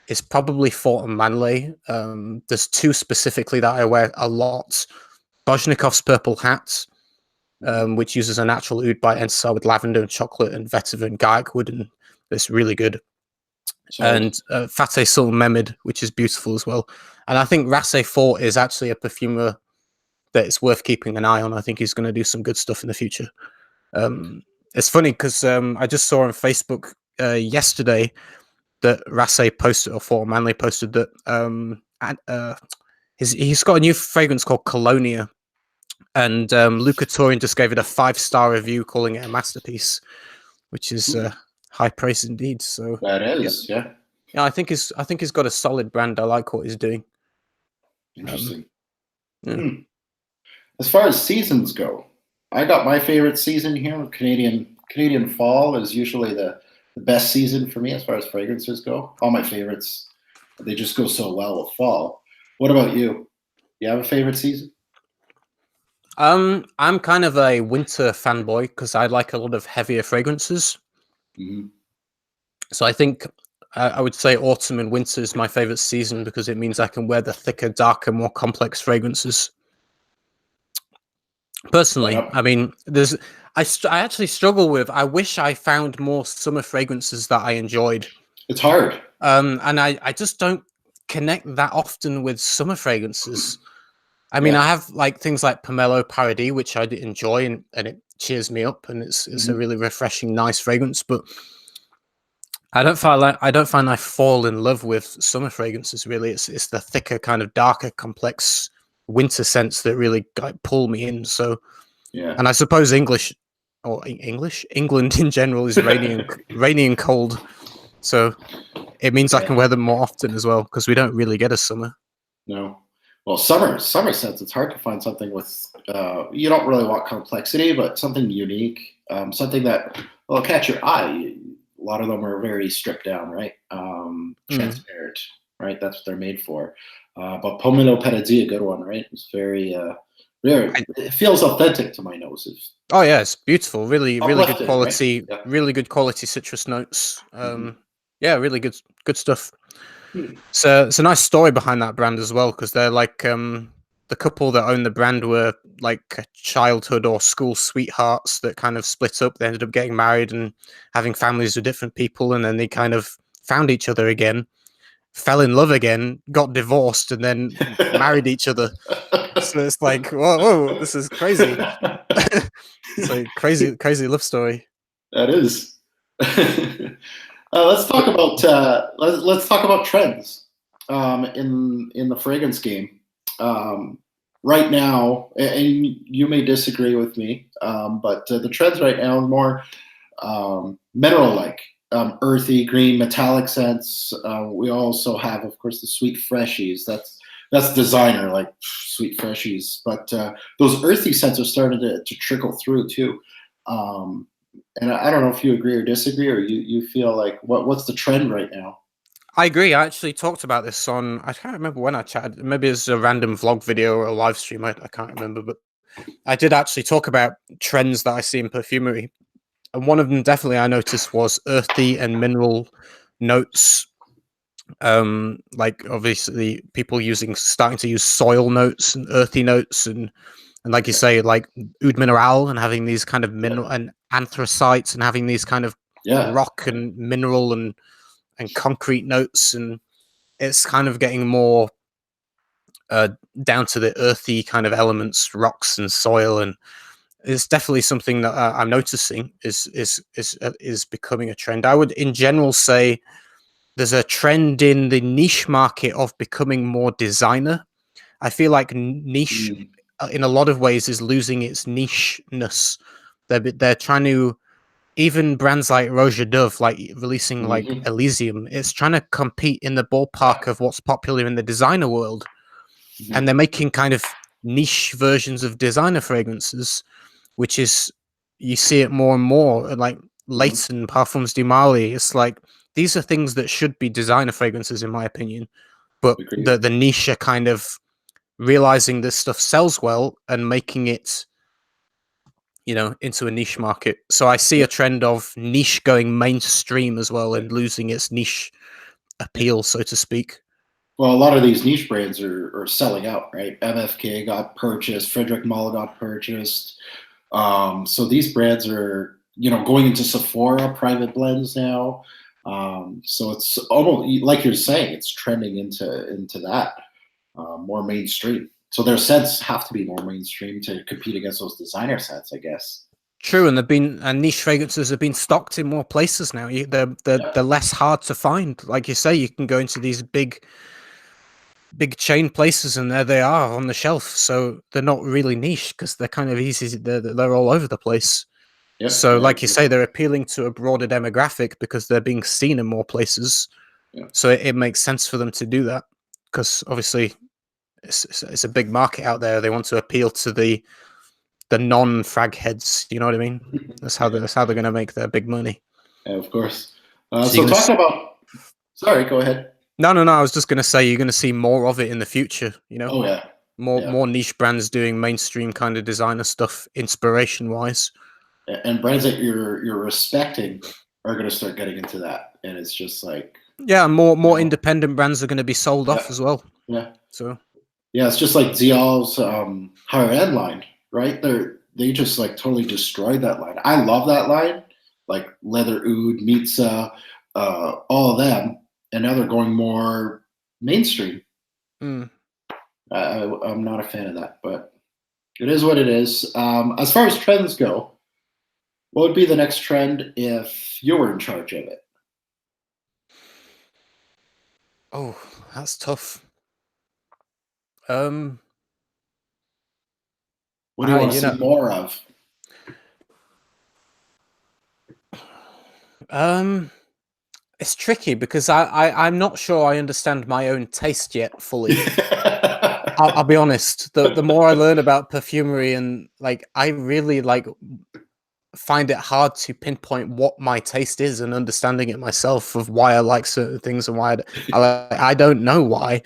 is probably Fort and Manley. There's 2 specifically that I wear a lot. Bozhnikov's Purple Hat, which uses a natural oud by Ensar with lavender and chocolate and vetiver and garlic wood, and it's really good. And Fateh Sultan Mehmed, which is beautiful as well. And I think Rasse Fort is actually a perfumer that it's worth keeping an eye on. I think he's going to do some good stuff in the future. It's funny because I just saw on Facebook yesterday that Rasse posted, or Fort Manley posted that he's got a new fragrance called Colonia, and Luca Torian just gave it a 5-star review, calling it a masterpiece, which is high praise indeed. So that is, yeah. I think he's got a solid brand. I like what he's doing. Interesting. Yeah. As far as seasons go, I got my favorite season here. Canadian fall is usually the best season for me as far as fragrances go. All my favorites, they just go so well with fall. What about you? You have a favorite season? I'm kind of a winter fanboy because I like a lot of heavier fragrances. So I think I would say autumn and winter is my favorite season because it means I can wear the thicker, darker, more complex fragrances. Personally, I mean, I actually struggle with. I wish I found more summer fragrances that I enjoyed. It's hard. And I just don't connect that often with summer fragrances. I mean, I have like things like Pomelo Paradis, which I enjoy, and it cheers me up, and it's a really refreshing, nice fragrance. But I don't find I fall in love with summer fragrances. Really, it's the thicker, kind of darker, complex winter scents that really pull me in. So, and I suppose England in general is rainy and cold, so it means I can wear them more often as well because we don't really get a summer. No. Well, summer scents, it's hard to find something with, you don't really want complexity, but something unique, something that will catch your eye. A lot of them are very stripped down, right? Transparent, right? That's what they're made for. But Pomelo Paradis, a good one, right? It's very, it feels authentic to my nose. Oh yeah, it's beautiful. Really good quality. Right? Yeah. Really good quality citrus notes. Yeah, really good stuff. So it's a nice story behind that brand as well, because they're like the couple that own the brand were like childhood or school sweethearts that kind of split up. They ended up getting married and having families with different people, and then they kind of found each other again, fell in love again, got divorced, and then married each other. So it's like, whoa, this is crazy. It's like crazy love story. That is. Let's talk about trends in the fragrance game. right now, and you may disagree with me, but the trends right now are more mineral-like, earthy, green, metallic scents. We also have, of course, the sweet freshies. That's designer, like sweet freshies. But those earthy scents are starting to trickle through too. Um, and I don't know if you agree or disagree, or you feel like what's the trend right now? I agree. I actually talked about this on, I can't remember when I chatted. Maybe it's a random vlog video or a live stream. I can't remember, but I did actually talk about trends that I see in perfumery. And one of them definitely I noticed was earthy and mineral notes. Like obviously people starting to use soil notes and earthy notes, and like you say, like oud mineral, and having these kind of Yeah, mineral and anthracites, and having these kind of yeah, rock and mineral and concrete notes, and it's kind of getting more uh, down to the earthy kind of elements, rocks and soil, and it's definitely something that I'm noticing is becoming a trend. I would, in general, say there's a trend in the niche market of becoming more designer. I feel like niche, mm, in a lot of ways, is losing its nicheness. They're trying to, even brands like Roja Dove, like releasing like mhm, Elysium, it's trying to compete in the ballpark of what's popular in the designer world, mhm, and they're making kind of niche versions of designer fragrances, which is, you see it more and more, like mhm. Leighton Parfums du Mali. It's like these are things that should be designer fragrances, in my opinion, but Agreed. the niche are kind of realizing this stuff sells well and making it, into a niche market. So I see Yeah, a trend of niche going mainstream as well yeah, and losing its niche yeah. appeal, so to speak. Well, a lot of these niche brands are selling out, right? MFK got purchased, Frederick Malle got purchased. So these brands are, going into Sephora private blends now. So it's almost like you're saying, it's trending into that more mainstream. So their scents have to be more mainstream to compete against those designer scents, I guess. True, and they've been and niche fragrances have been stocked in more places now. They're Yeah. less hard to find. Like you say, you can go into these big chain places, and there they are on the shelf. So they're not really niche because they're kind of easy. They're all over the place. Yep. So, I like you agree. say, they're appealing to a broader demographic because they're being seen in more places. Yeah. So it makes sense for them to do that because obviously it's a big market out there. They want to appeal to the non-frag heads. You know what I mean? Yeah. That's how they're going to make their big money. Yeah, of course. So you're So going to talking about, sorry, go ahead. no. I was just going to say you're going to see more of it in the future. Oh yeah. Yeah. More niche brands doing mainstream kind of designer stuff, inspiration wise. And brands that you're respecting are going to start getting into that, and it's just like, Yeah, you more know, independent brands are going to be sold yeah, off as well. yeah, So yeah. It's just like Zial's higher end line, right? They just like totally destroyed that line. I love that line, like Leather Oud, Mitza, all of them, and now they're going more mainstream. mm. I'm not a fan of that, but it is what it is. As far as trends go, what would be the next trend if you were in charge of it? Oh, that's tough. Um, What do you want to you know, see more of? um, it's tricky because I'm not sure I understand my own taste yet fully. I'll be honest. The more I learn about perfumery, and like I really like find it hard to pinpoint what my taste is, and understanding it myself of why I like certain things and why I don't know why.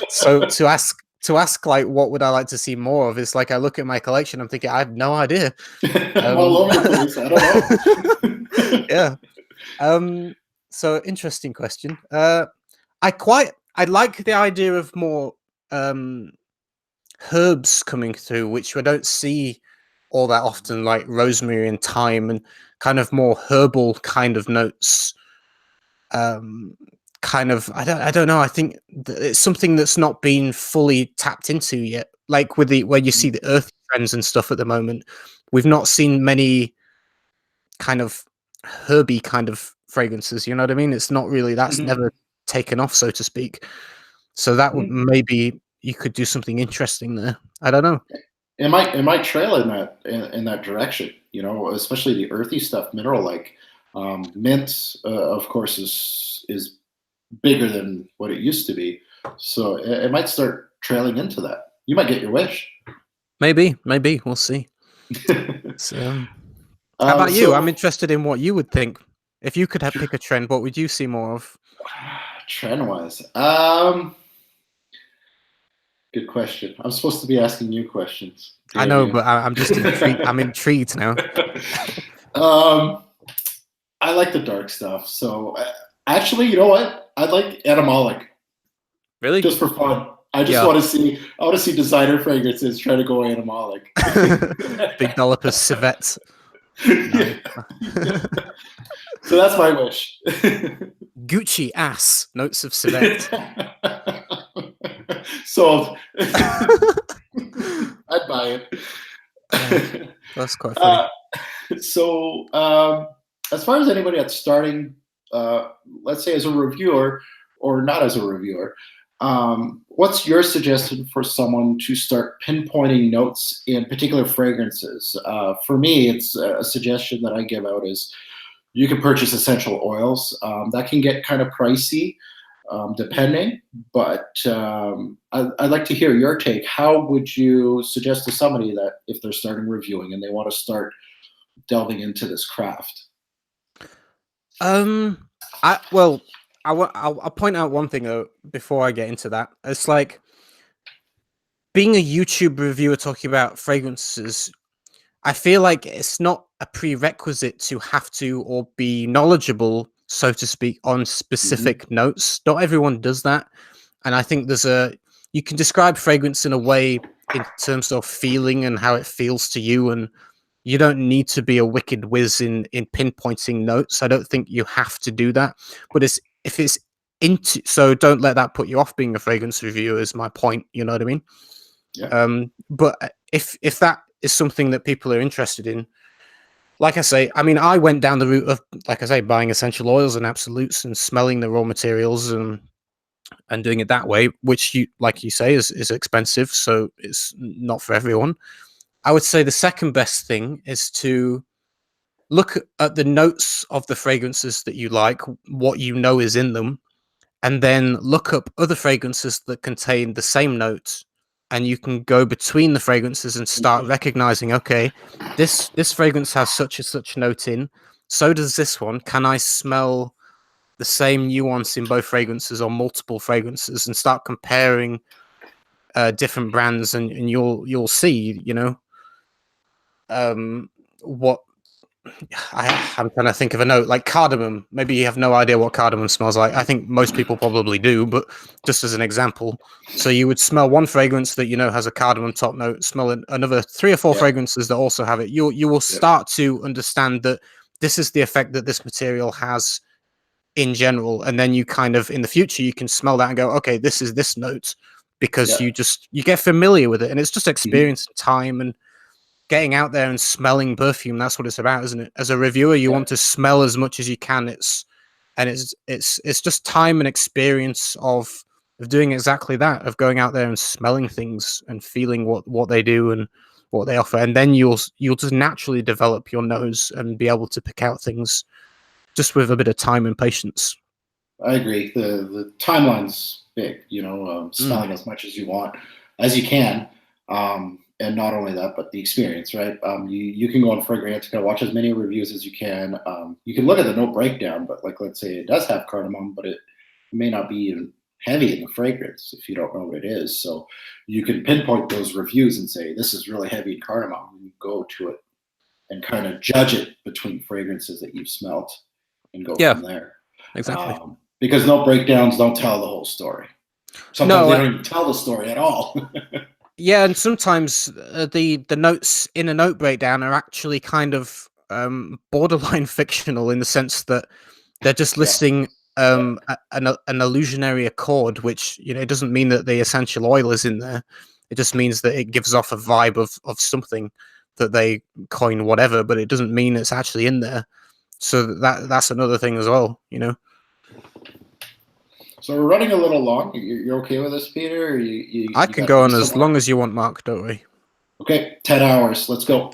So to ask like what would I like to see more of, it's like I look at my collection, I'm thinking I have no idea. I'm all over the place. I don't know. Yeah. Um so interesting question. I like the idea of more um herbs coming through, which we don't see all that often, like rosemary and thyme, and kind of more herbal kind of notes. Um, kind of, I don't know. I think it's something that's not been fully tapped into yet. Like with the where you see the earthy trends and stuff at the moment, we've not seen many kind of herby kind of fragrances. You know what I mean? It's not really, that's Mhm. never taken off, so to speak. So that would Mhm. maybe you could do something interesting there. I don't know. It might trail in that direction, you know, especially the earthy stuff, mineral like mint, of course, is bigger than what it used to be. So it might start trailing into that. You might get your wish. Maybe we'll see. So, how about you? So I'm interested in what you would think if you could pick a trend. What would you see more of? trend wise, good question. I'm supposed to be asking you questions. I Damn know, you. but I'm just intrigued. I'm intrigued now. I like the dark stuff. So actually, you know what? I'd like etymolic. Really? Just for fun. I want to see designer fragrances try to go animalic. Big dollopers civet. So that's my wish. Gucci ass notes of civet. Sold. I'd buy it. That's quite funny. So as far as anybody that's starting, let's say as a reviewer or not as a reviewer, what's your suggestion for someone to start pinpointing notes in particular fragrances? For me, it's a suggestion that I give out is you can purchase essential oils. That can get kind of pricey depending, but I'd like to hear your take. How would you suggest to somebody that if they're starting reviewing and they want to start delving into this craft? I'll point out one thing though before I get into that. It's like being a YouTube reviewer talking about fragrances. I feel like it's not a prerequisite to have to or be knowledgeable, so to speak, on specific notes. Not everyone does that, and I think you can describe fragrance in a way in terms of feeling and how it feels to you, and you don't need to be a wicked whiz in pinpointing notes. I don't think you have to do that, but so don't let that put you off being a fragrance reviewer. Is my point. You know what I mean? Yeah. But if that is something that people are interested in, like I say, I mean, I went down the route of, like I say, buying essential oils and absolutes and smelling the raw materials and doing it that way, which like you say, is expensive, so it's not for everyone. I would say the second best thing is to look at the notes of the fragrances that you like, what you know is in them, and then look up other fragrances that contain the same notes, and you can go between the fragrances and start recognizing, okay, this fragrance has such and such note in, so does this one. Can I smell the same nuance in both fragrances or multiple fragrances, and start comparing different brands, and you'll see, you know, what I'm trying to think of a note like cardamom. Maybe you have no idea what cardamom smells like. I think most people probably do, but just as an example. So you would smell one fragrance that you know has a cardamom top note, smell another 3 or 4 fragrances that also have it. You will start to understand that this is the effect that this material has in general, and then you kind of in the future you can smell that and go, okay, this is this note, because you get familiar with it, and it's just experience and time and getting out there and smelling perfume. That's what it's about, isn't it? As a reviewer, you want to smell as much as you can. It's just time and experience of doing exactly that, of going out there and smelling things and feeling what they do and what they offer, and then you'll just naturally develop your nose and be able to pick out things just with a bit of time and patience. I agree. The timeline's big, you know, smelling as much as you want, as you can. And not only that, but the experience, right? You can go on Fragrantica, watch as many reviews as you can. You can look at the note breakdown, but like, let's say it does have cardamom, but it may not be even heavy in the fragrance if you don't know what it is. So you can pinpoint those reviews and say, this is really heavy in cardamom. And you go to it and kind of judge it between fragrances that you've smelt and go from there. Exactly. Because note breakdowns don't tell the whole story. Sometimes they don't even tell the story at all. Yeah, and sometimes the notes in a note breakdown are actually kind of borderline fictional, in the sense that they're just listing an illusionary accord, which, you know, it doesn't mean that the essential oil is in there. It just means that it gives off a vibe of something that they coin, whatever, but it doesn't mean it's actually in there. So that's another thing as well, you know. So we're running a little long. You're okay with this, Peter? Or I you can got to go go on as somewhere? long as you want, Mark. Don't worry. Okay, 10 hours. Let's go.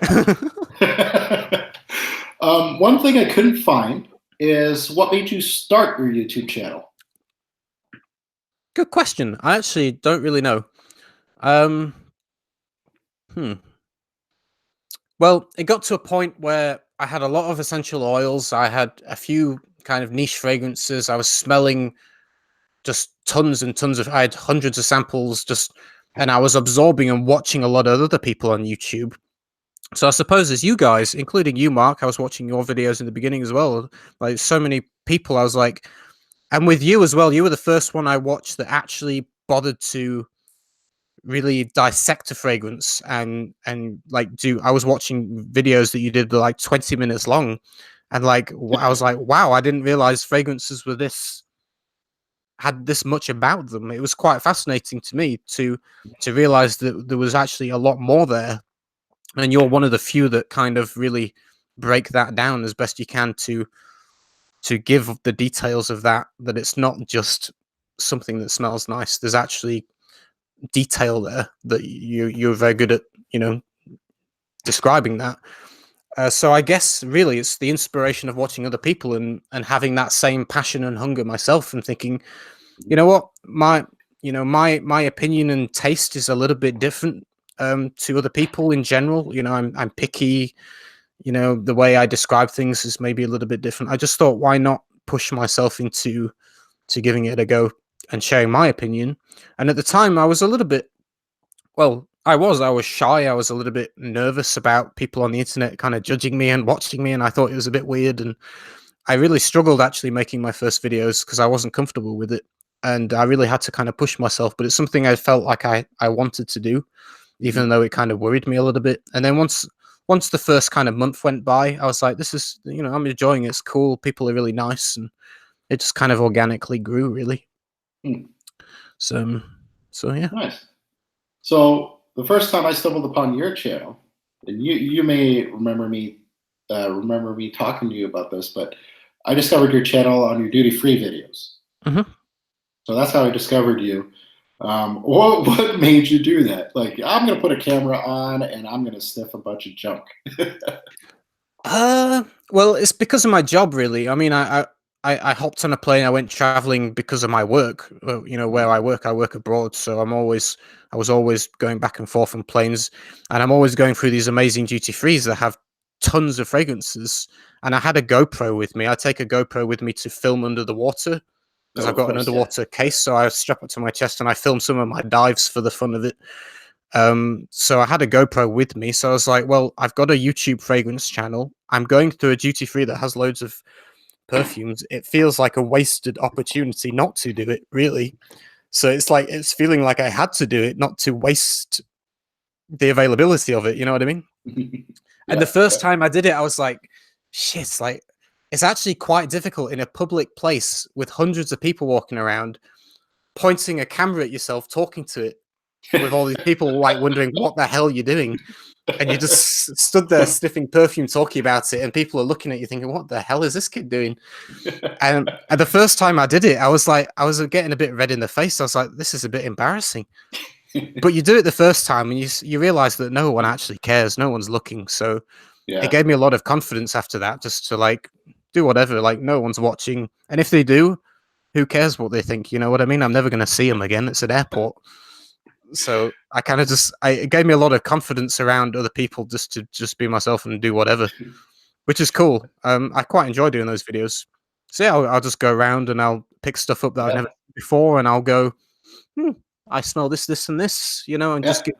One thing I couldn't find is what made you start your YouTube channel? Good question. I actually don't really know. Um, hmm. Well, it got to a point where I had a lot of essential oils. I had a few kind of niche fragrances. I was smelling just tons and tons of. I had hundreds of samples just, and I was absorbing and watching a lot of other people on YouTube. So I suppose as you guys, including you, Mark, I was watching your videos in the beginning as well. Like so many people, I was like, and with you as well. You were the first one I watched that actually bothered to really dissect a fragrance and like do. I was watching videos that you did that were like 20 minutes long, and like I was like, wow, I didn't realize fragrances were this had this much about them. It was quite fascinating to me to realize that there was actually a lot more there, and you're one of the few that kind of really break that down as best you can to give the details of that it's not just something that smells nice. There's actually detail there that you're very good at, describing that. So I guess really it's the inspiration of watching other people and having that same passion and hunger myself and thinking, you know what, my opinion and taste is a little bit different to other people in general. I'm picky. The way I describe things is maybe a little bit different. I just thought, why not push myself into to giving it a go and sharing my opinion. And at the time, I was a little bit, well, I was shy. I was a little bit nervous about people on the internet kind of judging me and watching me, and I thought it was a bit weird. And I really struggled actually making my first videos because I wasn't comfortable with it, and I really had to kind of push myself. But it's something I felt like I wanted to do, even though it kind of worried me a little bit. And then once the first kind of month went by, I was like, this is, I'm enjoying it. It's cool. People are really nice, and it just kind of organically grew, really. Hmm. So, so yeah. Nice. So the first time I stumbled upon your channel, and you may remember me talking to you about this, but I discovered your channel on your duty free videos. Mm-hmm. So that's how I discovered you. What made you do that? Like, I'm gonna put a camera on and I'm gonna sniff a bunch of junk. Well, it's because of my job, really. I mean, I hopped on a plane. I went traveling because of my work. Where I work abroad, so I was always going back and forth on planes, and I'm always going through these amazing duty frees that have tons of fragrances. And I had a GoPro with me. I take a GoPro with me to film under the water because Oh, I've of got an course, yeah. underwater case. So I strap it to my chest and I film some of my dives for the fun of it. So I had a GoPro with me. So I was like, well, I've got a YouTube fragrance channel. I'm going through a duty free that has loads of perfumes. It feels like a wasted opportunity not to do it, really. So it's like, it's feeling like I had to do it, not to waste the availability of it. You know what I mean? And the Yeah, first time I did it, I was like, shit, like, it's actually quite difficult in a public place with hundreds of people walking around, pointing a camera at yourself, talking to it with all these people like wondering what the hell you're doing. And you just stood there sniffing perfume, talking about it, and people are looking at you thinking, what the hell is this kid doing? And the first time I did it, I was like, I was getting a bit red in the face. I was like, this is a bit embarrassing. But you do it the first time and you realize that no one actually cares. No one's looking. So it yeah. gave me a lot of confidence after that, just to like do whatever. Like no one's watching. And if they do, who cares what they think? You know what I mean? I'm never going to see them again. It's an airport. So I kind of it gave me a lot of confidence around other people just to just be myself and do whatever, which is cool. I quite enjoy doing those videos. So yeah, I'll just go around and I'll pick stuff up that I've Yeah, never seen before, and I'll go, I smell this, this, and this, and yeah. just get.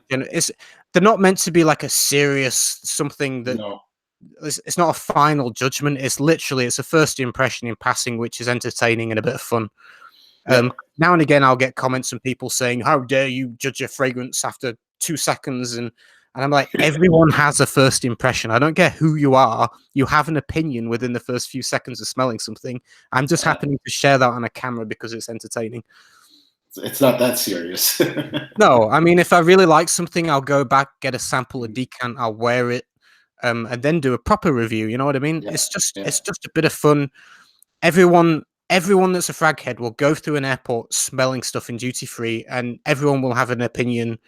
They're not meant to be like a serious something that No. it's not a final judgment. It's a first impression in passing, which is entertaining and a bit of fun. Yeah. Now and again, I'll get comments from people saying, "How dare you judge a fragrance after 2 seconds?" And I'm like, everyone has a first impression. I don't care who you are. You have an opinion within the first few seconds of smelling something. I'm just happening to share that on a camera because it's entertaining. It's not that serious. No, I mean, if I really like something, I'll go back, get a sample, a decant, I'll wear it, and then do a proper review. You know what I mean? Yeah, It's just yeah. it's just a bit of fun. Everyone everyone that's a frag head will go through an airport smelling stuff in duty free, and everyone will have an opinion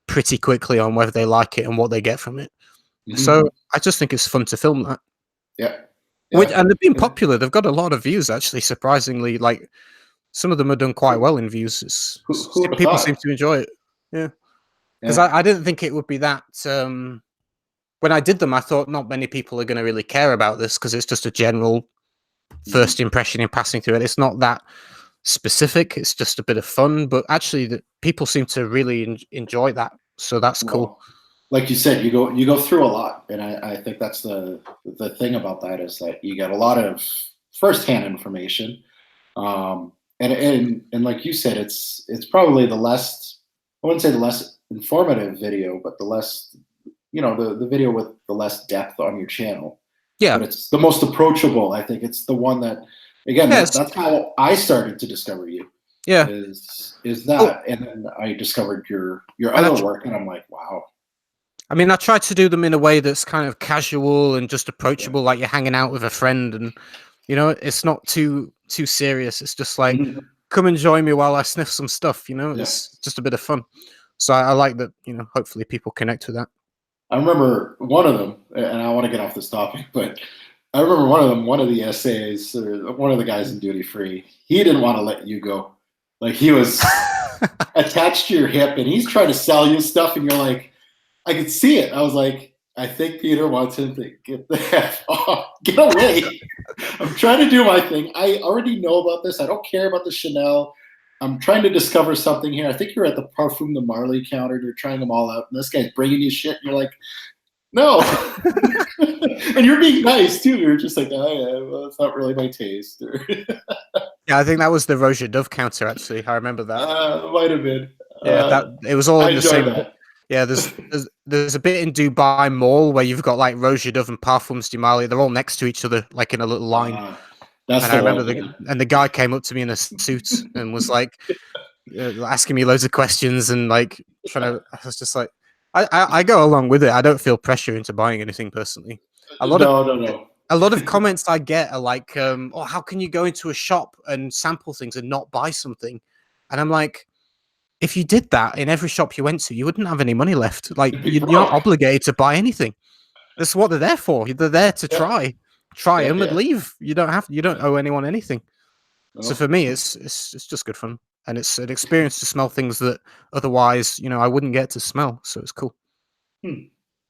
pretty quickly on whether they like it and what they get from it. So I just think it's fun to film that. Yeah. And they've been popular. They've got a lot of views, actually, surprisingly. Like, some of them are done quite well in views. Who would have People thought? seem to enjoy it. Yeah. Because I didn't think it would be that. When I did them, I thought not many people are going to really care about this because it's just a general first impression in passing through it. It's not that specific. It's just a bit of fun. But actually, people seem to really enjoy that. So that's cool. Like you said, you go through a lot, and I think that's the thing about that is that you get a lot of firsthand information, and like you said, it's probably the less, I wouldn't say the less informative video, but the less, the video with the less depth on your channel. Yeah, but it's the most approachable. I think it's the one that, again, that's how I started to discover you. Yeah, is that, and then I discovered your other work, and I'm like, wow. I mean, I try to do them in a way that's kind of casual and just approachable, like you're hanging out with a friend, and it's not too serious. It's just like, come and join me while I sniff some stuff. It's just a bit of fun. So I like that. Hopefully people connect with that. I remember one of them, and I want to get off this topic, but I remember one of them. One of the essays, or one of the guys in duty free, he didn't want to let you go. Like, he was attached to your hip, and he's trying to sell you stuff, and you're like, I could see it. I was like, I think Peter wants him to get the F off. Get away. I'm trying to do my thing. I already know about this. I don't care about the Chanel. I'm trying to discover something here. I think you're at the Perfume the Marley counter. You're trying them all out. And this guy's bringing you shit. And you're like, no. And you're being nice, too. You're just like, oh, yeah, well, it's not really my taste. Yeah, I think that was the Roja Dove counter, actually. I remember that. It might have been. Yeah, it was all in the same. That. Yeah, there's a bit in Dubai Mall where you've got like Roja Dove and Parfums du Mali. They're all next to each other, like in a little line. And I remember the guy came up to me in a suit and was like asking me loads of questions and like I was just like, I go along with it. I don't feel pressure into buying anything personally. A lot of comments I get are like, oh, how can you go into a shop and sample things and not buy something? And I'm like, if you did that in every shop you went to, you wouldn't have any money left. Like, you're not obligated to buy anything. That's what they're there for. They're there to try them and leave. You don't owe anyone anything. So for me, it's just good fun, and it's an experience to smell things that otherwise, I wouldn't get to smell. So it's cool.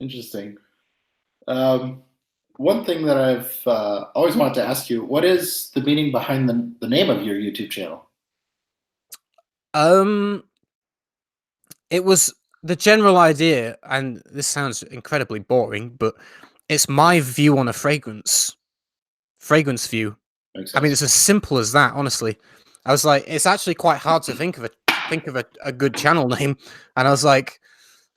Interesting. One thing that I've always wanted to ask you: what is the meaning behind the name of your YouTube channel? It was the general idea, and this sounds incredibly boring, but it's my view on a fragrance. Fragrance view. I mean, it's as simple as that, honestly. I was like, it's actually quite hard to think of a good channel name. And I was like,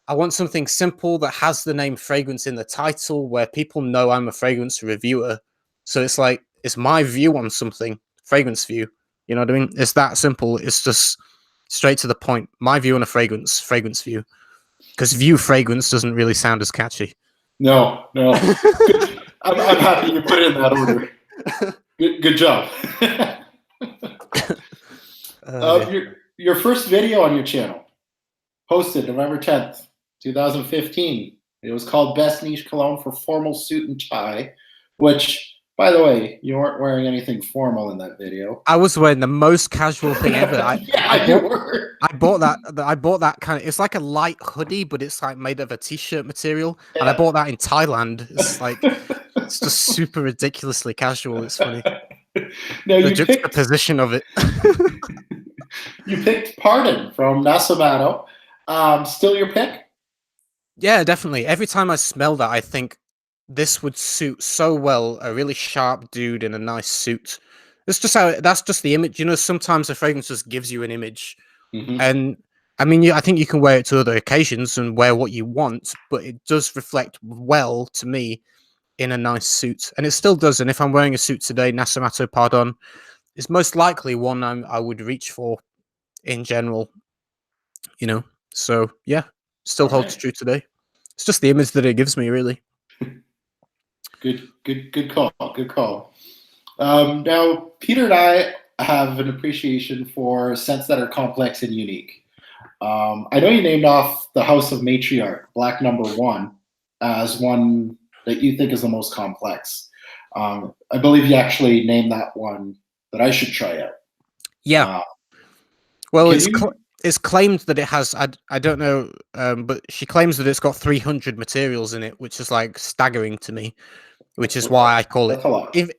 I want something simple that has the name fragrance in the title where people know I'm a fragrance reviewer. So it's like, it's my view on something, fragrance view. You know what I mean? It's that simple. It's just straight to the point. My view on a fragrance view. Because view fragrance doesn't really sound as catchy. No. I'm happy you put it in that order. Good job. Your first video on your channel, posted November 10th, 2015. It was called Best Niche Cologne for Formal Suit and Tie, which, by the way, you weren't wearing anything formal in that video. I was wearing the most casual thing ever. You were. I bought that kind of, it's like a light hoodie, but it's like made of a t-shirt material. Yeah. And I bought that in Thailand. It's like, it's just super ridiculously casual. It's funny. Now, the juxtaposition of it. You picked Pardon from Nasamato. Still your pick? Yeah, definitely. Every time I smell that, I think this would suit so well a really sharp dude in a nice suit. That's just the image. Sometimes a fragrance just gives you an image. Mm-hmm. And I mean, I think you can wear it to other occasions and wear what you want, but it does reflect well to me in a nice suit. And it still does. And if I'm wearing a suit today, Nasamato Pardon is most likely one I would reach for in general. So yeah, still holds true today. It's just the image that it gives me, really. Good call. Now, Peter and I have an appreciation for scents that are complex and unique. I know you named off the House of Matriarch, Black Number One, as one that you think is the most complex. I believe you actually named that one that I should try out. Yeah. Well, Can you? it's claimed that it has. I don't know, but she claims that it's got 300 materials in it, which is like staggering to me. Which is why I call it. That's a lot. If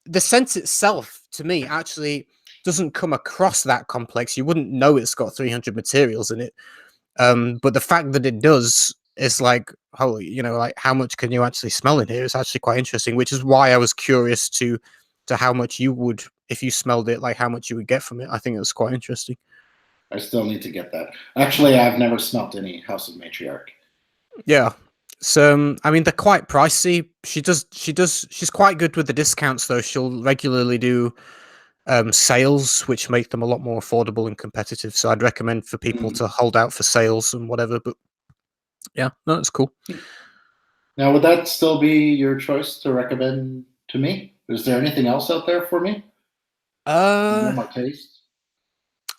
the scent itself, to me, actually doesn't come across that complex. You wouldn't know it's got 300 materials in it. But the fact that it does is like, holy, you know, like how much can you actually smell in here? It's actually quite interesting, which is why I was curious to how much you would, if you smelled it, like how much you would get from it. I think it was quite interesting. I still need to get that. Actually, I've never smelt any House of Matriarch. Yeah. So, I mean, they're quite pricey. She's quite good with the discounts, though. She'll regularly do sales, which make them a lot more affordable and competitive. So I'd recommend for people to hold out for sales and whatever. But yeah, no, it's cool. Now, would that still be your choice to recommend to me? Is there anything else out there for me? My taste.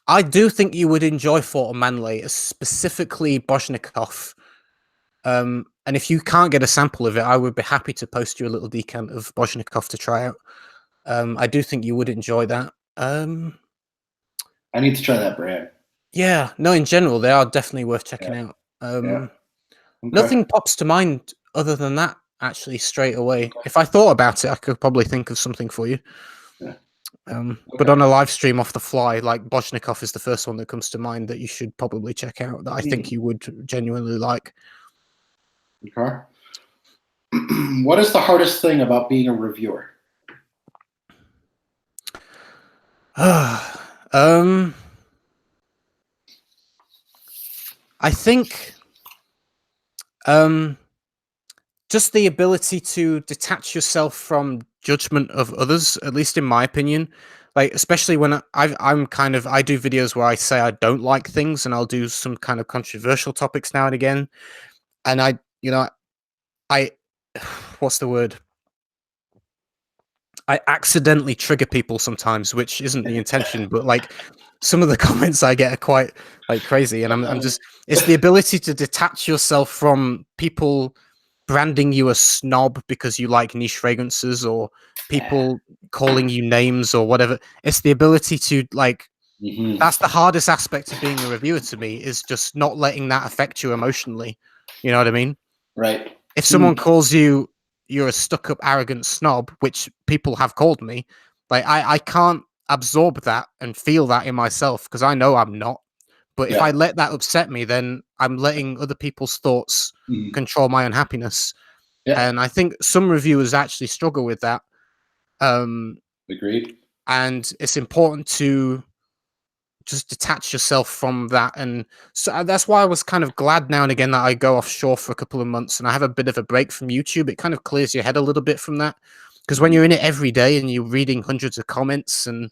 I do think you would enjoy Fort Manley, specifically Bozhnikov. And if you can't get a sample of it, I would be happy to post you a little decant of Bozhnikov to try out. I do think you would enjoy that. I need to try that brand. Yeah, no, in general, they are definitely worth checking out. Okay. Nothing pops to mind other than that, actually, straight away. Okay. If I thought about it, I could probably think of something for you. Yeah. But on a live stream off the fly, like Bozhnikov is the first one that comes to mind that you should probably check out, that I think you would genuinely like. Okay. What is the hardest thing about being a reviewer? I think just the ability to detach yourself from judgment of others, at least in my opinion. Like, especially when I do videos where I say I don't like things, and I'll do some kind of controversial topics now and again. And what's the word? I accidentally trigger people sometimes, which isn't the intention, but like some of the comments I get are quite like crazy. And I'm just, it's the ability to detach yourself from people branding you a snob because you like niche fragrances, or people calling you names or whatever. It's the ability to like, that's the hardest aspect of being a reviewer to me, is just not letting that affect you emotionally. You know what I mean? Right. If someone calls you, you're a stuck-up, arrogant snob, which people have called me, like I can't absorb that and feel that in myself, because I know I'm not. But if I let that upset me, then I'm letting other people's thoughts control my unhappiness. And I think some reviewers actually struggle with that. Agreed. And it's important to just detach yourself from that. And so that's why I was kind of glad now and again that I go offshore for a couple of months and I have a bit of a break from YouTube. It kind of clears your head a little bit from that, because when you're in it every day and you're reading hundreds of comments, and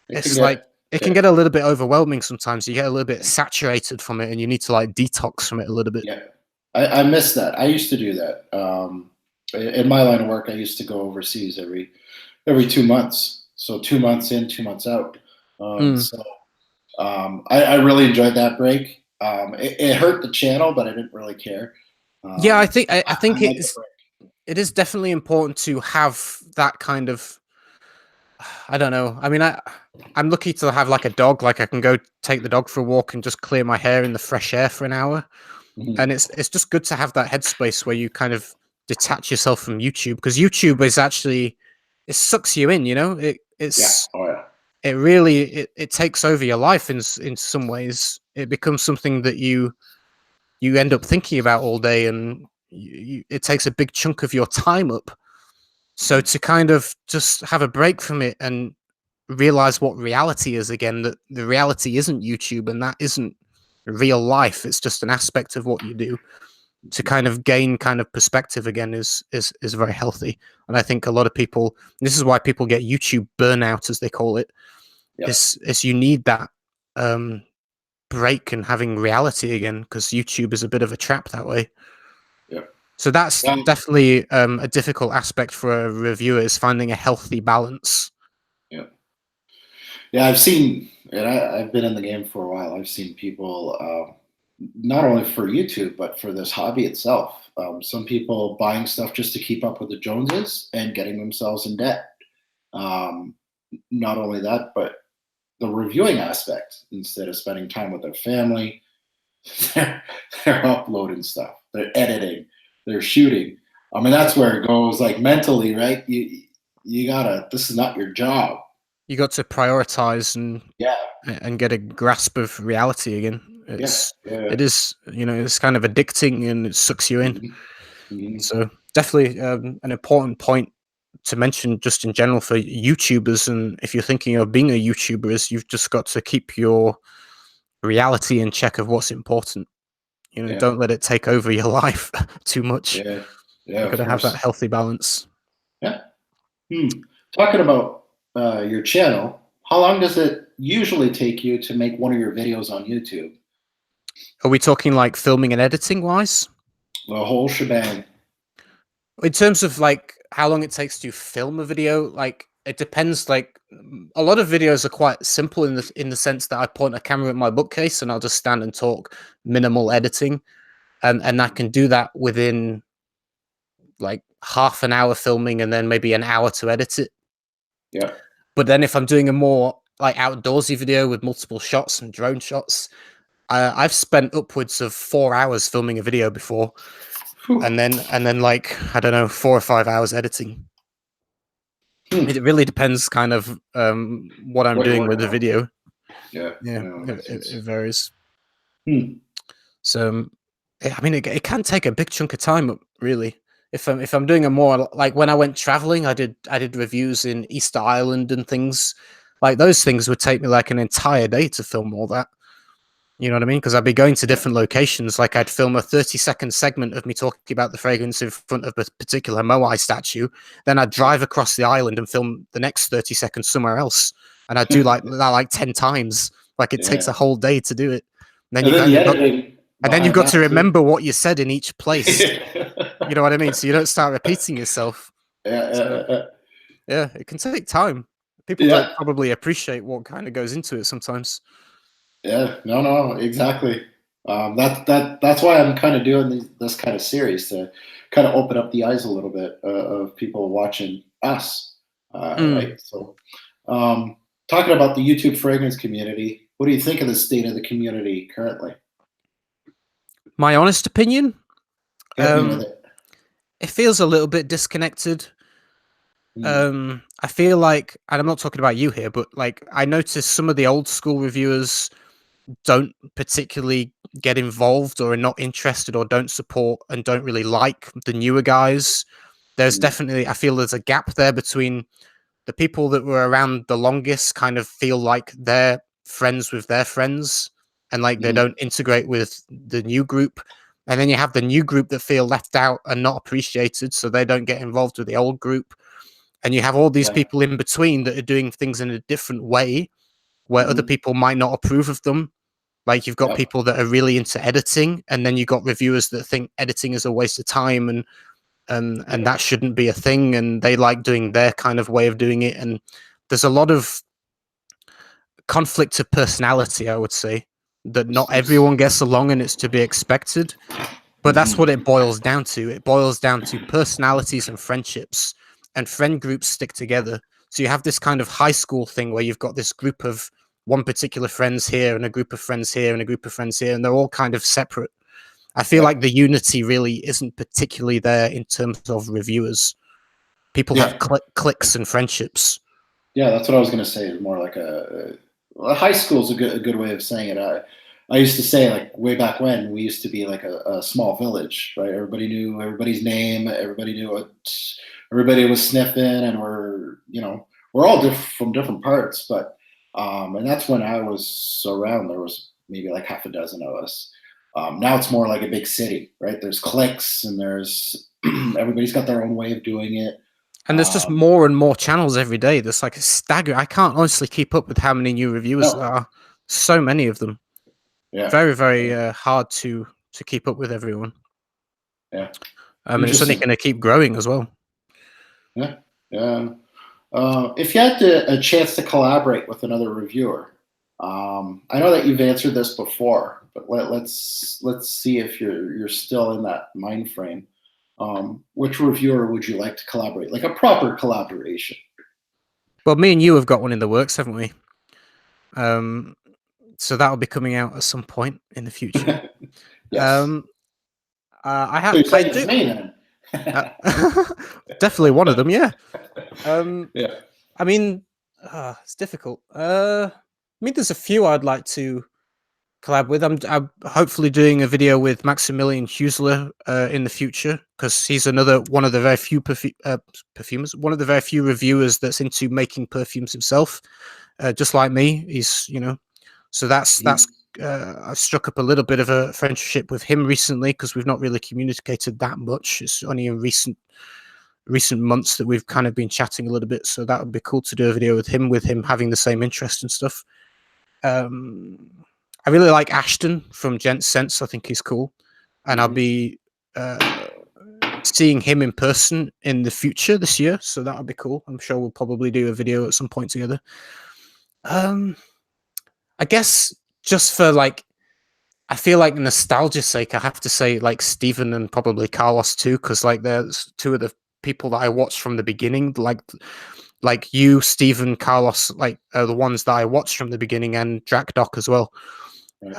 it's like it can get a little bit overwhelming sometimes. You get a little bit saturated from it and you need to like detox from it a little bit. Yeah, I miss that. I used to do that. In my line of work, I used to go overseas every 2 months. So 2 months in, 2 months out. I really enjoyed that break. It hurt the channel, but I didn't really care. Yeah, I think it is definitely important to have that kind of, I don't know. I mean, I'm lucky to have like a dog. Like I can go take the dog for a walk and just clear my hair in the fresh air for an hour. And it's just good to have that headspace where you kind of detach yourself from YouTube, because YouTube is actually, it sucks you in, you know. It really it takes over your life in some ways. It becomes something that you end up thinking about all day, and it takes a big chunk of your time up. So to kind of just have a break from it and realize what reality is again, that the reality isn't YouTube and that isn't real life, it's just an aspect of what you do, to kind of gain kind of perspective again is very healthy. And I think a lot of people, this is why people get YouTube burnout, as they call it. Is you need that break and having reality again, because YouTube is a bit of a trap that way. So that's definitely a difficult aspect for a reviewer, is finding a healthy balance. Yeah, I've seen, and I've been in the game for a while. I've seen people, not only for YouTube, but for this hobby itself. Some people buying stuff just to keep up with the Joneses and getting themselves in debt. Um, Not only that, but the reviewing aspect. Instead of spending time with their family, they're, they're uploading stuff, they're editing, they're shooting. I mean, that's where it goes, like mentally, right? You gotta. This is not your job. You got to prioritize Yeah, and get a grasp of reality again. yeah, yeah. It is, you know, it's kind of addicting and it sucks you in. Mhm, mhm. So definitely an important point to mention just in general for YouTubers. And if you're thinking of being a YouTuber, is you've just got to keep your reality in check of what's important. You know, Yeah, don't let it take over your life too much. yeah, yeah. You've got Of to have that course. healthy balance. Yeah. Talking about your channel, how long does it usually take you to make one of your videos on YouTube? Are we talking like filming and editing wise? The whole shebang. In terms of like how long it takes to film a video, like it depends. Like a lot of videos are quite simple in the sense that I point a camera at my bookcase and I'll just stand and talk, minimal editing, and I can do that within like half an hour filming and then maybe an hour to edit it. Yeah. But then if I'm doing a more like outdoorsy video with multiple shots and drone shots, I've spent upwards of 4 hours filming a video before, Whew. and then like I don't know 4 or 5 hours editing. Hmm. It really depends, kind of what I'm What you're doing with working the on. video. Yeah. Yeah, Yeah. That makes it sense. varies. Hmm. So I mean, it can take a big chunk of time, really. If I'm doing a more like when I went traveling, I did reviews in Easter Island and things like those. Things would take me like an entire day to film all that. You know what I mean? Because I'd be going to Yeah. different locations. Like I'd film a 30-second segment of me talking about the fragrance in front of a particular Moai statue. Then I'd drive across the island and film the next 30 seconds somewhere else. And I'd do like that like 10 times. Like it takes a Yeah. whole day to do it. And then the editing And then you've behind got to that too. remember what you said in each place. Yeah. You know what I mean? So you don't start repeating yourself. So Yeah. yeah, it can take time. People don't Yeah. probably appreciate what kind of goes into it sometimes. Yeah. No. No. Exactly. That's why I'm kind of doing this kind of series to kind of open up the eyes a little bit of people watching us. Mm. Right. So, um, talking about the YouTube fragrance community, what do you think of the state of the community currently? My honest opinion, Hit me with um, it. it feels a little bit disconnected. Mm, I feel like, and I'm not talking about you here, but like I noticed some of the old school reviewers don't particularly get involved or are not interested or don't support and don't really like the newer guys. There's mm, definitely, I feel there's a gap there between the people that were around the longest kind of feel like they're friends with their friends and like they mhm. don't integrate with the new group. And then you have the new group that feel left out and not appreciated, so they don't get involved with the old group. And you have all these Yeah. people in between that are doing things in a different way where other Mhm. people might not approve of them. Like you've got Yep. people that are really into editing, and then you've got reviewers that think editing is a waste of time and Yeah. that shouldn't be a thing, and they like doing their kind of way of doing it. And there's a lot of conflict of personality, I would say, that not everyone gets along, and it's to be expected. But that's what Mhm. it boils down to. It boils down to personalities and friendships, and friend groups stick together. So you have this kind of high school thing where you've got this group of one particular friends here and a group of friends here and a group of friends here, and they're all kind of separate. I feel like Yep. the unity really isn't particularly there in terms of reviewers. People have Yeah. cliques and friendships. Yeah. That's what I was going to say. Is more like well, high school is a good way of saying it. I used to say, like, way back when, we used to be like a small village, right? Everybody knew everybody's name. Everybody knew what everybody was sniffing, and we're all from different parts. But and that's when I was around. There was maybe like half a dozen of us. Now it's more like a big city, right? There's cliques, and there's everybody's got their own way of doing it. And there's just Um, more and more channels every day. There's like a stagger. I can't honestly keep up with how many new reviewers no, there are. So many of them. yeah, Very, very yeah, hard to keep up with everyone. yeah. And it's only Interesting. going to keep growing as well. Yeah, yeah. If you had a chance to collaborate with another reviewer, I know that you've answered this before, but let's see if you're still in that mind frame. Which reviewer would you like to collaborate, like a proper collaboration? Well, me and you have got one in the works, haven't we? So that'll be coming out at some point in the future. Yes. I So you're I saying it's do me then? definitely one of them. Yeah. Yeah. I mean, it's difficult. I mean, there's a few I'd like to collab with. I'm hopefully doing a video with Maximilian Husler in the future, because he's another one of the very few perfumers, one of the very few reviewers that's into making perfumes himself, just like me. He's, so that's I've struck up a little bit of a friendship with him recently, because we've not really communicated that much. It's only in recent months that we've kind of been chatting a little bit. So that would be cool to do a video with him having the same interest and stuff. I really like Ashton from Gent Sense. I think he's cool, and I'll be seeing him in person in the future this year. So that'll be cool. I'm sure we'll probably do a video at some point together. I guess just for like, I feel like nostalgia's sake, I have to say like Stephen and probably Carlos too, because like there's two of the people that I watched from the beginning, like you, Stephen, Carlos, like are the ones that I watched from the beginning, and Drakdoc as well.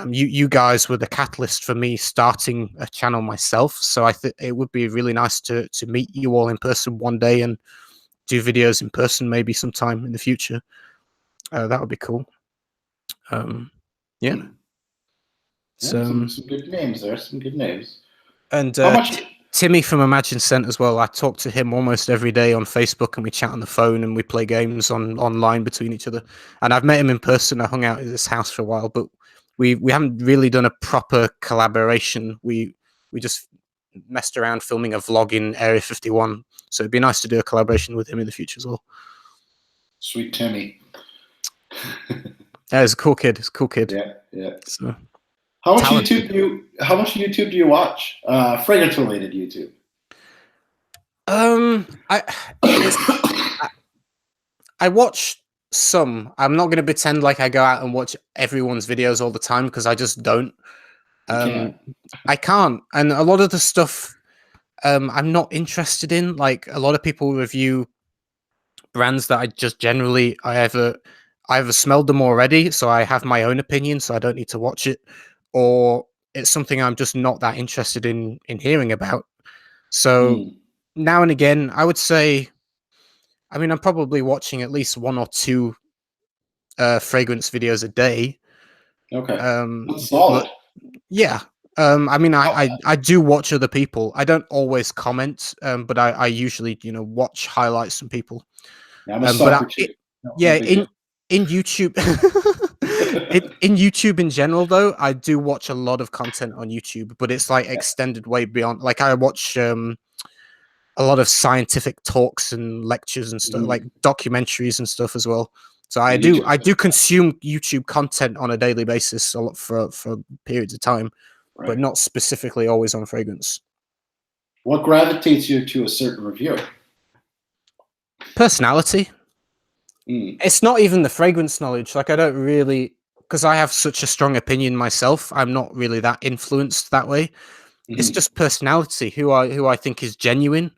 You guys were the catalyst for me starting a channel myself, so I think it would be really nice to meet you all in person one day and do videos in person maybe sometime in the future. That would be cool. Yeah. So some good names there. Some good names. And How much? Timmy from Imagine Scent as well. I talk to him almost every day on Facebook, and we chat on the phone, and we play games online between each other. And I've met him in person. I hung out at his house for a while, but we haven't really done a proper collaboration. We just messed around filming a vlog in Area 51. So it'd be nice to do a collaboration with him in the future as well. Sweet Timmy. Yeah, he's a cool kid. He's a cool kid. Yeah. So, how much YouTube do you watch? Fragrance related YouTube. I watch some. I'm not going to pretend like I go out and watch everyone's videos all the time, because I just don't. I can't. And a lot of the stuff I'm not interested in. Like a lot of people review brands that I just generally I either smelled them already, so I have my own opinion, so I don't need to watch it, or it's something I'm just not that interested in hearing about. So now and again, I would say, I mean, I'm probably watching at least one or two fragrance videos a day. Okay. That's solid. Yeah. I mean, I do watch other people. I don't always comment, but I usually, watch highlights from people. Yeah, I'm a stalker too. In YouTube, in YouTube in general, though, I do watch a lot of content on YouTube, but it's like extended way beyond. Like I watch a lot of scientific talks and lectures and stuff, like documentaries and stuff as well. So I do consume YouTube content on a daily basis a lot for periods of time, but not specifically always on fragrance. What gravitates you to a certain reviewer? Personality. It's not even the fragrance knowledge. Like I don't really, because I have such a strong opinion myself, I'm not really that influenced that way. It's just personality, who I think is genuine,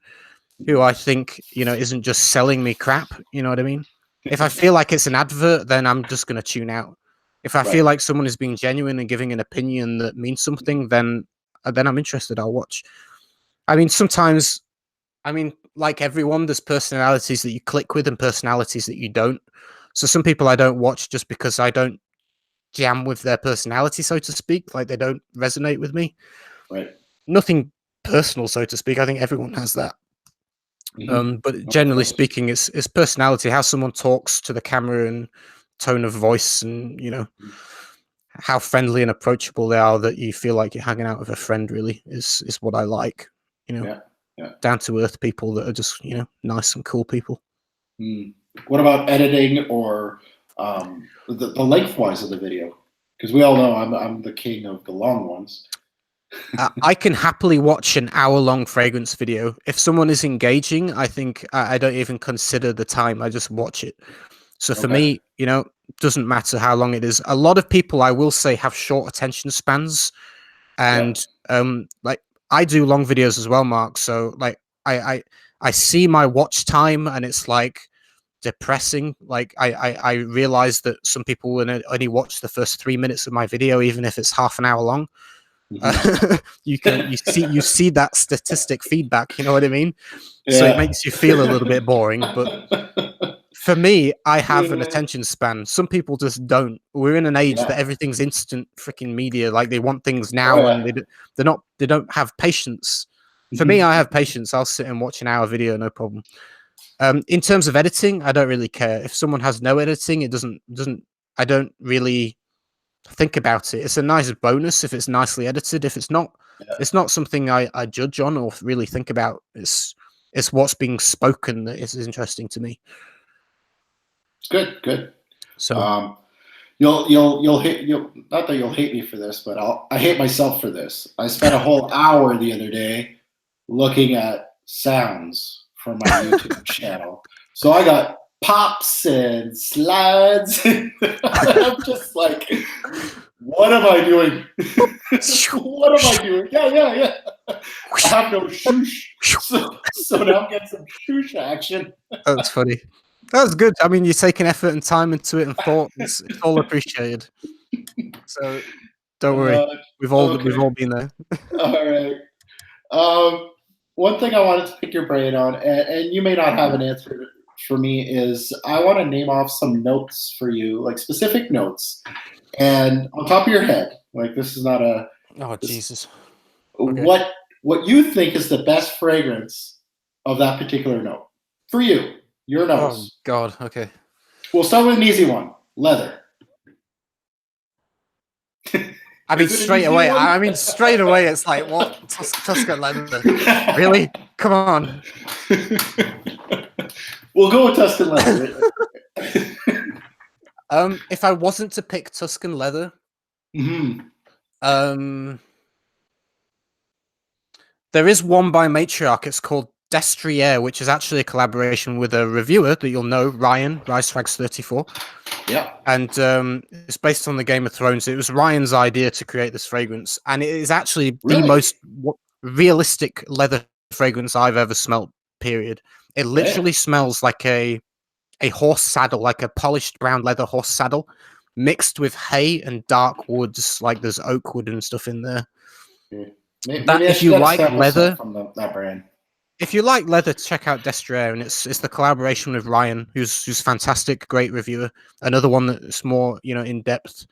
who I think, isn't just selling me crap. You know what I mean? If I feel like it's an advert, then I'm just going to tune out. If I feel like someone is being genuine and giving an opinion that means something, then I'm interested. I'll watch. I mean, sometimes, like everyone, there's personalities that you click with and personalities that you don't. So some people I don't watch just because I don't jam with their personality, so to speak. Like they don't resonate with me. Right. Nothing personal, so to speak. I think everyone has that. But generally speaking, it's personality, how someone talks to the camera and tone of voice, and how friendly and approachable they are, that you feel like you're hanging out with a friend. Really is what I like. Down to earth people that are just nice and cool people. What about editing or the lengthwise of the video? Because we all know I'm the king of the long ones. I can happily watch an hour-long fragrance video. If someone is engaging, I think I don't even consider the time. I just watch it. So for me, you know, doesn't matter how long it is. A lot of people, I will say, have short attention spans, and like I do long videos as well, Mark. So like I see my watch time, and it's like depressing. Like I realize that some people will only watch the first 3 minutes of my video, even if it's half an hour long. You see that statistic feedback, you know what I mean? So it makes you feel a little bit boring, but for me, I have an attention span. Some people just don't. We're in an age that everything's instant freaking media. Like they want things now, and they don't have patience. For me, I have patience. I'll sit and watch an hour video, no problem. In terms of editing, I don't really care. If someone has no editing, it doesn't. I don't really think about it. It's a nice bonus if it's nicely edited. If it's not, it's not something I judge on or really think about. It's what's being spoken that is interesting to me. Good. So you'll hate not that you'll hate me for this, but I hate myself for this. I spent a whole hour the other day looking at sounds from my YouTube channel. So I got pops and slides. I'm just like, what am I doing? What am I doing? Yeah. I have no shoosh. So now I'm getting some shoosh action. that's funny. That's good. I mean, you're taking effort and time into it and thought. It's all appreciated. So don't worry. We've all been there. All right. One thing I wanted to pick your brain on, and you may not have an answer for me, is I want to name off some notes for you, like specific notes, and on top of your head, like this is not a. Oh Jesus! Okay. What you think is the best fragrance of that particular note for you? Your notes. Oh God. Okay. We'll start with an easy one. Leather. I mean, straight away. It's like, what? Tuscan leather? Really? Come on. We'll go with Tuscan leather. If I wasn't to pick Tuscan leather, there is one by Matriarch. It's called Destrier, which is actually a collaboration with a reviewer that you'll know, Ryan, RiceFrags34. Yeah. And it's based on the Game of Thrones. It was Ryan's idea to create this fragrance, and it is actually the most realistic leather fragrance I've ever smelled, period. It literally smells like a horse saddle, like a polished brown leather horse saddle, mixed with hay and dark woods, like there's oak wood and stuff in there. If you like leather from that brand. If you like leather, check out Destrier, and it's the collaboration with Ryan, who's fantastic, great reviewer. Another one that's more, you know, in depth.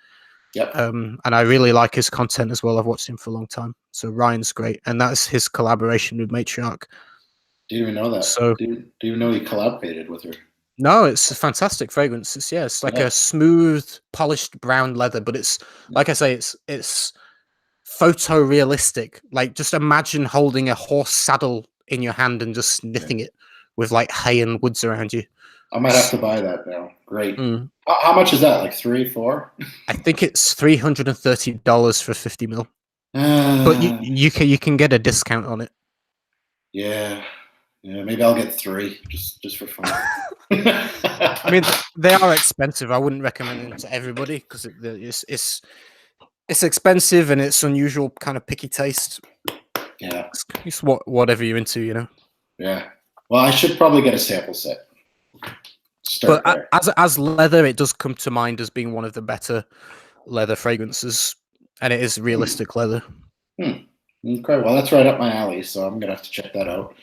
Yep. And I really like his content as well. I've watched him for a long time, so Ryan's great, and that's his collaboration with Matriarch. Didn't even know that. So, do you even know he collaborated with her? No, it's a fantastic fragrance. It's like a smooth, polished brown leather, but it's like I say, it's photorealistic. Like, just imagine holding a horse saddle in your hand and just sniffing it with like hay and woods around you. I might have to buy that now. Great. How much is that? Like 3, 4? I think it's $330 for 50 ml. But you can get a discount on it. Yeah, maybe I'll get 3 just for fun. I mean, they are expensive. I wouldn't recommend them to everybody because it's expensive and it's unusual kind of picky taste. Yeah, it's whatever you're into, you know. Yeah. Well, I should probably get a sample set. But as leather, it does come to mind as being one of the better leather fragrances, and it is realistic leather. Okay, well, that's right up my alley, so I'm gonna have to check that out.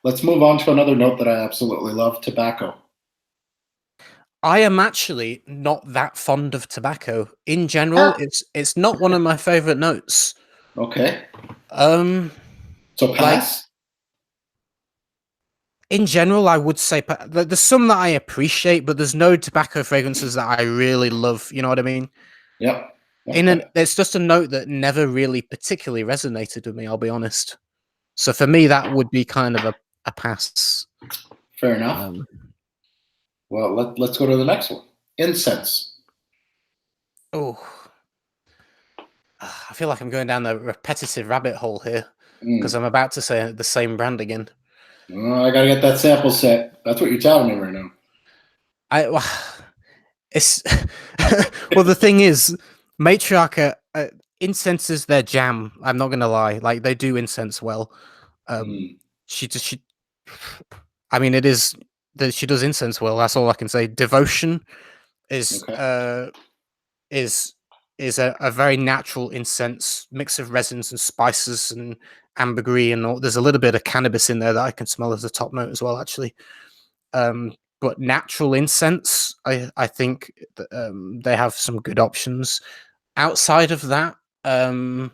Let's move on to another note that I absolutely love: tobacco. I am actually not that fond of tobacco in general. It's not one of my favorite notes. Okay. So pass. In general, I would say there's some that I appreciate, but there's no tobacco fragrances that I really love. You know what I mean? Yep. It's just a note that never really particularly resonated with me. I'll be honest. So for me, that would be kind of a pass. Fair enough. Well, let's go to the next one. Incense. Oh, I feel like I'm going down the repetitive rabbit hole here because Mm. I'm about to say the same brand again. Oh, I gotta get that sample set. That's what you're telling me right now. It's well, the thing is, Matriarch incense is their jam. I'm not gonna lie, like they do incense well. Mm. She, I mean, it is that she does incense well. That's all I can say. Devotion is Okay. is is a very natural incense mix of resins and spices and ambergris and all. There's a little bit of cannabis in there that I can smell as a top note as well, actually. But natural incense, I think they have some good options. Outside of that, I'm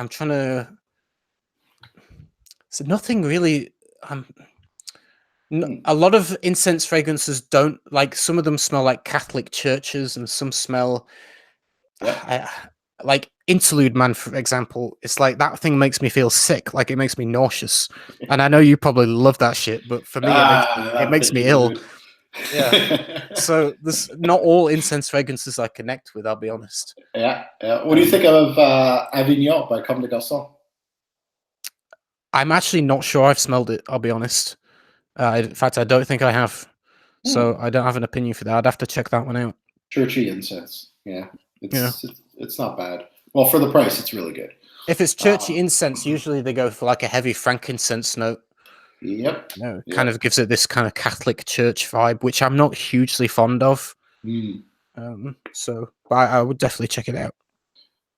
trying to. So nothing really. Mm. A lot of incense fragrances don't like. Some of them smell like Catholic churches, and some smell Yeah. like Interlude Man, for example. It's like that thing makes me feel sick. Like it makes me nauseous. And I know you probably love that shit, but for me, I it love makes me ill. Interlude. Yeah. So this not all incense fragrances I connect with. I'll be honest. Yeah. What do you think of Avignon by Comme des Garçons? I'm actually not sure I've smelled it. I'll be honest. In fact, I don't think I have. So I don't have an opinion for that. I'd have to check that one out. Churchy incense. Yeah. Yeah. It's not bad. Well, for the price, it's really good. If it's churchy incense, usually they go for like a heavy frankincense note. Yep. Kind of gives it this kind of Catholic church vibe, which I'm not hugely fond of. Mm. But I would definitely check it out.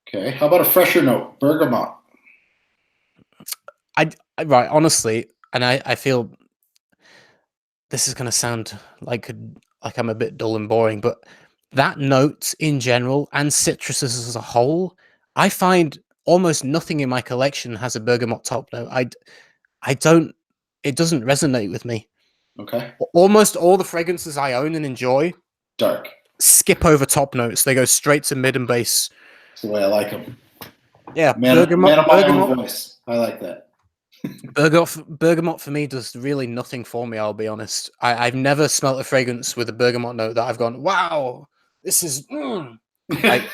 Okay. How about a fresher note? Bergamot. Right, honestly, and I feel this is going to sound like I'm a bit dull and boring, but that note in general and citruses as a whole, I find almost nothing in my collection has a bergamot top note. I don't. It doesn't resonate with me. Okay. Almost all the fragrances I own and enjoy Dark. skip over top notes. They go straight to mid and base. That's the way I like them. Yeah, Man of my own voice. I like that. Bergamot for me does really nothing for me. I'll be honest. I've never smelt a fragrance with a bergamot note that I've gone, wow, this is. Like,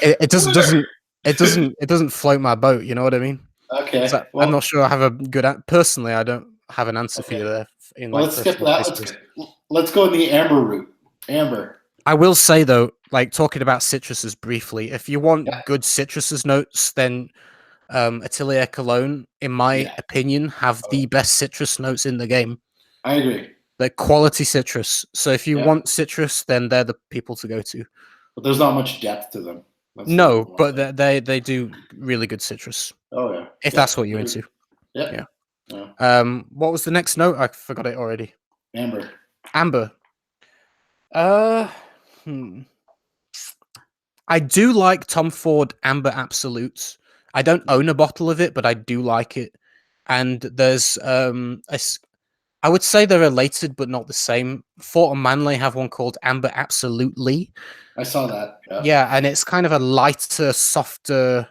it doesn't float my boat. You know what I mean? Okay. So I'm not sure I have a good. Personally, I don't have an answer for you there. Let's skip that. Let's go in the amber route. Amber. I will say though, like talking about citruses briefly, if you want good citruses notes, then Atelier Cologne, in my opinion, have the best citrus notes in the game. I agree. They're quality citrus. So if you want citrus, then they're the people to go to. But there's not much depth to them. No, but they do really good citrus. Oh yeah. If that's what you're into. Yeah. What was the next note? I forgot it already. Amber. Amber. I do like Tom Ford Amber Absolutes. I don't own a bottle of it, but I do like it. And there's I would say they're related, but not the same. Fort and Manley have one called Amber Absolutely. I saw that. Yeah, and it's kind of a lighter, softer,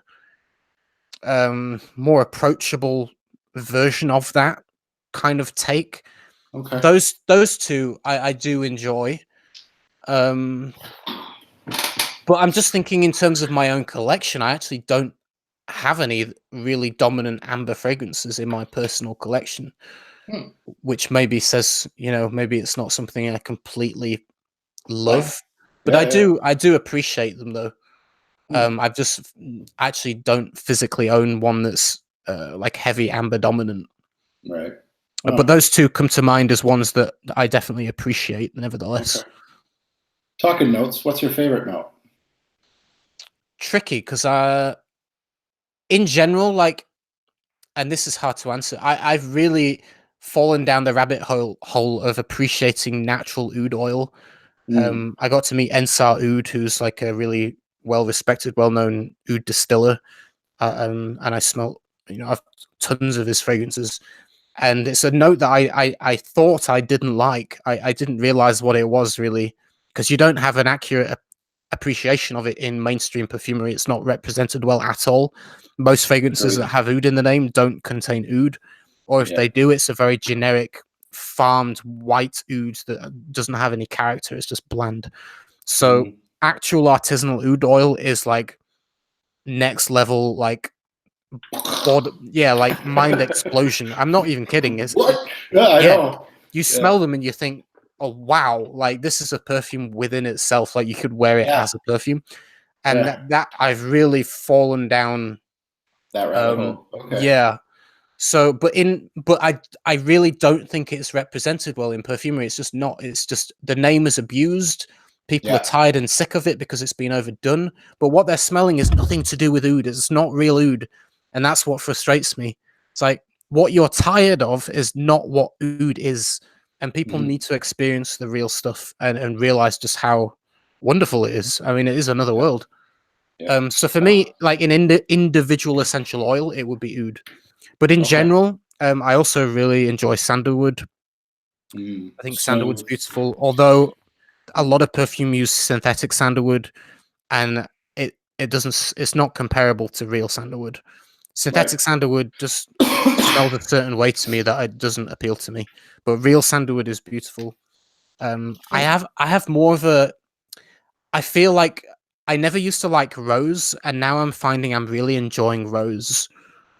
more approachable version of that kind of take. Okay. Those two I do enjoy. But I'm just thinking in terms of my own collection, I actually don't have any really dominant amber fragrances in my personal collection, which maybe says, maybe it's not something I completely love, but I do appreciate them though. I just actually don't physically own one that's like heavy amber dominant. Right. But those two come to mind as ones that I definitely appreciate nevertheless. Okay. Talking notes, what's your favorite note? Tricky, because in general, like, and this is hard to answer, I've really fallen down the rabbit hole of appreciating natural oud oil. I got to meet Ensar Oud, who's like a really well-respected, well-known oud distiller, and I smelt, I've tons of his fragrances, and it's a note that I thought I didn't like. I didn't realize what it was really, because you don't have an accurate appreciation of it in mainstream perfumery. It's not represented well at all. Most fragrances that have oud in the name don't contain oud, or if they do, it's a very generic farmed white oud that doesn't have any character. It's just bland. So actual artisanal oud oil is like next level, like like mind explosion. I'm not even kidding. What? Yeah, I yeah, know. you smell them and you think, oh wow, like this is a perfume within itself. Like you could wear it Yeah. as a perfume, and Yeah. that I've really fallen down. That rabbit hole. Okay. Yeah. So, but I really don't think it's represented well in perfumery. It's just not. It's just the name is abused. People are Yeah. tired and sick of it because it's been overdone. But what they're smelling is nothing to do with oud. It's not real oud, and that's what frustrates me. It's like what you're tired of is not what oud is, and people Mhm. need to experience the real stuff and realize just how wonderful it is. I mean, it is another world. Yeah. So for me, like an individual essential oil, it would be oud. But in Okay. general, I also really enjoy sandalwood. I think sandalwood's So, beautiful, although a lot of perfume use synthetic sandalwood, and it doesn't. It's not comparable to real sandalwood. Synthetic sandalwood just smells a certain way to me that it doesn't appeal to me. But real sandalwood is beautiful. I have more of a. I feel like I never used to like rose, and now I'm finding I'm really enjoying rose.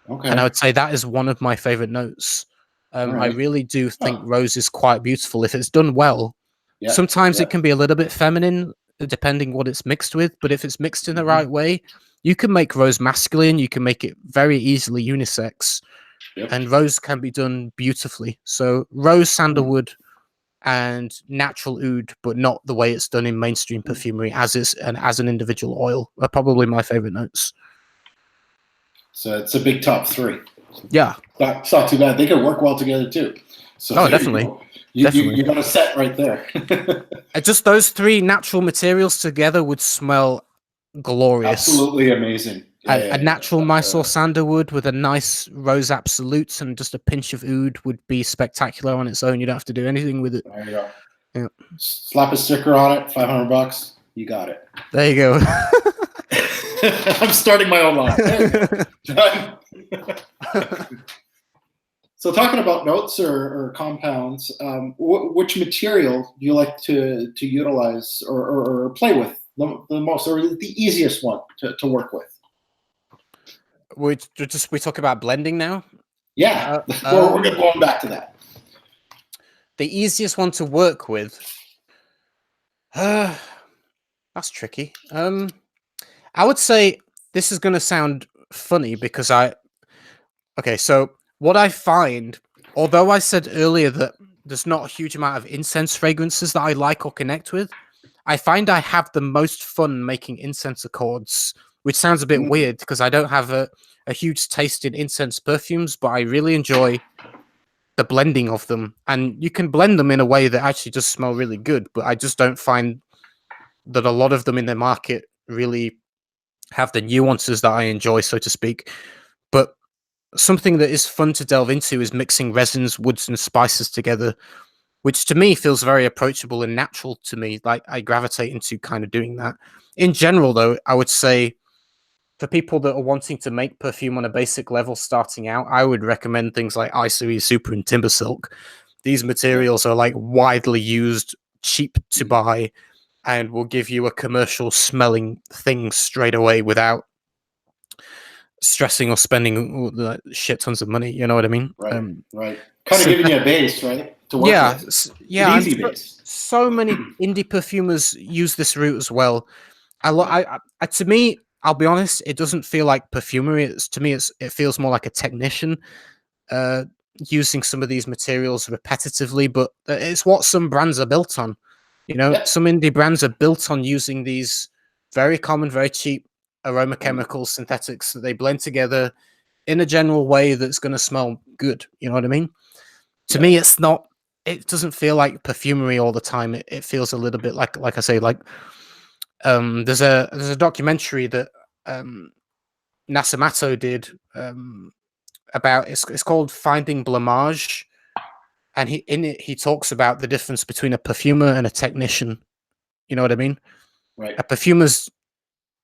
okay. And I would say that is one of my favorite notes. I Right. really do think rose is quite beautiful if it's done well. Yeah. Sometimes it can be a little bit feminine, depending what it's mixed with. But if it's mixed in the right way, you can make rose masculine. You can make it very easily unisex, and rose can be done beautifully. So rose, sandalwood, and natural oud, but not the way it's done in mainstream perfumery as an individual oil, are probably my favorite notes. So it's a big top three. Yeah, It's not too bad. They can work well together too. So oh, definitely. You got a set right there. Just those three natural materials together would smell glorious. Absolutely amazing. A natural Mysore sandalwood with a nice rose absolute and just a pinch of oud would be spectacular on its own. You don't have to do anything with it. There you go. Yeah. Slap a sticker on it, $500. You got it. There you go. I'm starting my own line. Done. So talking about notes or compounds, which material do you like to utilize or play with the most, or the easiest one to work with? We talk about blending now. Yeah, we're going back to that. The easiest one to work with. That's tricky. I would say this is going to sound funny because okay, so what I find, although I said earlier that there's not a huge amount of incense fragrances that I like or connect with, I find I have the most fun making incense accords, which sounds a bit weird because I don't have a huge taste in incense perfumes, but I really enjoy the blending of them. And you can blend them in a way that actually just smell really good, but I just don't find that a lot of them in the market really have the nuances that I enjoy, so to speak. But something that is fun to delve into is mixing resins, woods, and spices together, which to me feels very approachable and natural to me. Like I gravitate into kind of doing that. In general, though, I would say for people that are wanting to make perfume on a basic level starting out, I would recommend things like Isoe Super and Timber Silk. These materials are like widely used, cheap to buy, and will give you a commercial smelling thing straight away without stressing or spending shit tons of money. You know what I mean? Right, right. Kind of giving you a base, right? To work with. Yeah. An easy base. So many indie perfumers use this route as well. To me, I'll be honest, it doesn't feel like perfumery. It feels more like a technician using some of these materials repetitively, but it's what some brands are built on. You know, some indie brands are built on using these very common, very cheap aroma chemicals, synthetics that they blend together in a general way that's going to smell good. You know what I mean? To me, it's not. It doesn't feel like perfumery all the time. It feels a little bit like I say, like there's a documentary that Nasamato did about it's called Finding Blamage, and he talks about the difference between a perfumer and a technician. You know what I mean? Right. A perfumer's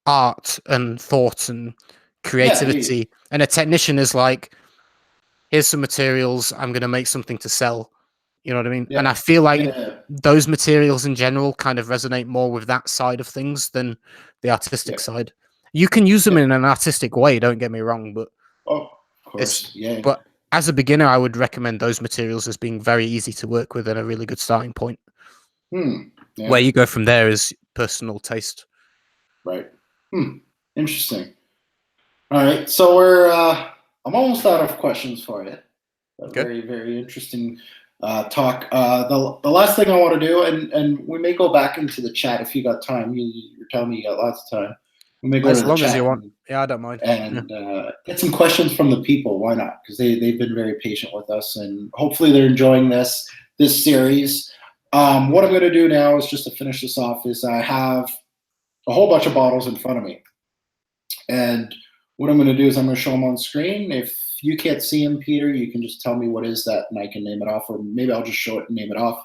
art and thought and creativity, and a technician is like, here's some materials, I'm going to make something to sell. You know what I mean? Yeah. And I feel like Yeah. those materials in general kind of resonate more with that side of things than the artistic side. You can use them in an artistic way, don't get me wrong, but Oh, of it's course. Yeah. but as a beginner, I would recommend those materials as being very easy to work with and a really good starting point. Yeah. Where you go from there is personal taste. Right. Interesting. All right. So we're I'm almost out of questions for you. A Okay. very, very interesting talk. The last thing I want to do, and we may go back into the chat if you got time. You're telling me you got lots of time. We may go As to the long as chat you want. Yeah, I don't mind. and get some questions from the people. Why not? Because they've been very patient with us, and hopefully they're enjoying this series. What I'm going to do now is just to finish this off. Is I have a whole bunch of bottles in front of me, and what I'm going to do is I'm going to show them on screen. If you can't see them, Peter, you can just tell me what is that, and I can name it off, or maybe I'll just show it and name it off.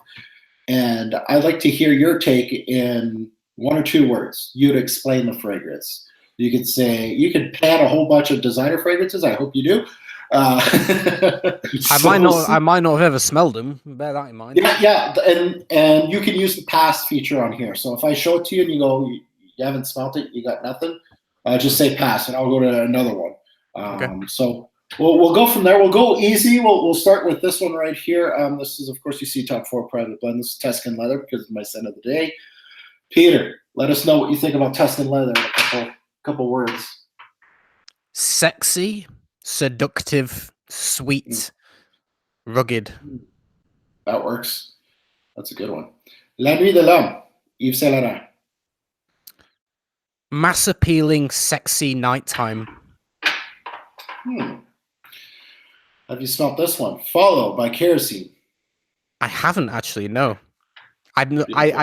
And I'd like to hear your take in 1 or 2 words. You'd explain the fragrance. You could say, you could pan a whole bunch of designer fragrances. I hope you do. I might not have ever smelled them. Bear that in mind. Yeah, and you can use the past feature on here. So if I show it to you and you go, you haven't smelled it, you got nothing, just say pass, and I'll go to another one. Okay. So we'll go from there. We'll go easy. We'll start with this one right here. This is, of course, you see top 4 private blend. This is Tuscan leather because it's my scent of the day. Peter, let us know what you think about Tuscan leather in a couple words. Sexy, seductive, sweet, rugged. That works. That's a good one. La Nuit de l'Homme, Yves Saint Laurent. Mass appealing, sexy nighttime. Have you smelt this one? Follow by Kerosene. I haven't actually, no. I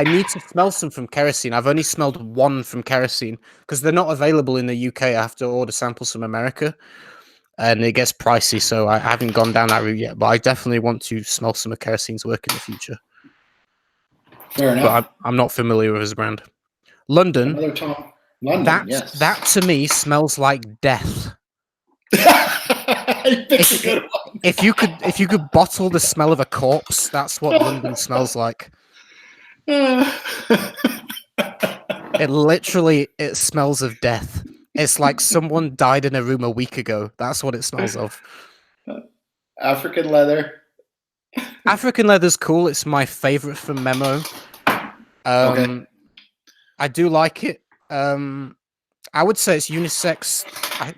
need to smell some from Kerosene. I've only smelled one from Kerosene because they're not available in the UK. I have to order samples from America, and it gets pricey, so I haven't gone down that route yet. But I definitely want to smell some of Kerosene's work in the future. Fair enough. But I'm not familiar with his brand. London. Another Tom. London, yes. That to me smells like death. If you could bottle the smell of a corpse, that's what London smells like. It smells of death. It's like someone died in a room a week ago. That's what it smells of. African leather. African leather's cool. It's my favorite from Memo. Okay. I do like it. I would say it's unisex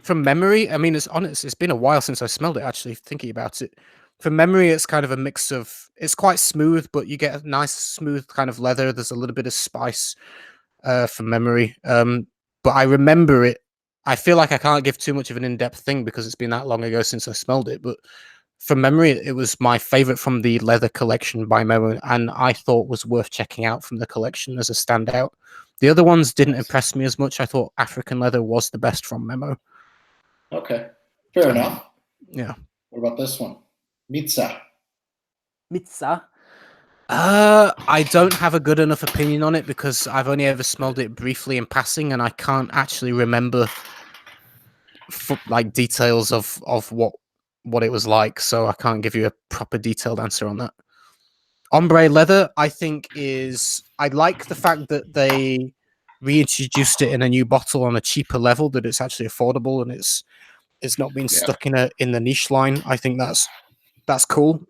from memory. I mean, it's been a while since I smelled it, actually, thinking about it. From memory, it's kind of a mix of, it's quite smooth, but you get a nice smooth kind of leather. There's a little bit of spice from memory. But I remember it. I feel like I can't give too much of an in-depth thing because it's been that long ago since I smelled it. But from memory, it was my favorite from the leather collection by Memo, and I thought was worth checking out from the collection as a standout. The other ones didn't impress me as much. I thought African leather was the best from Memo. Okay, fair enough. Yeah. What about this one? Mitza. I don't have a good enough opinion on it because I've only ever smelled it briefly in passing, and I can't actually remember like details of what it was like. So I can't give you a proper detailed answer on that. Ombre leather, I think I like the fact that they reintroduced it in a new bottle on a cheaper level, that it's actually affordable and it's not being stuck in the niche line. I think that's cool.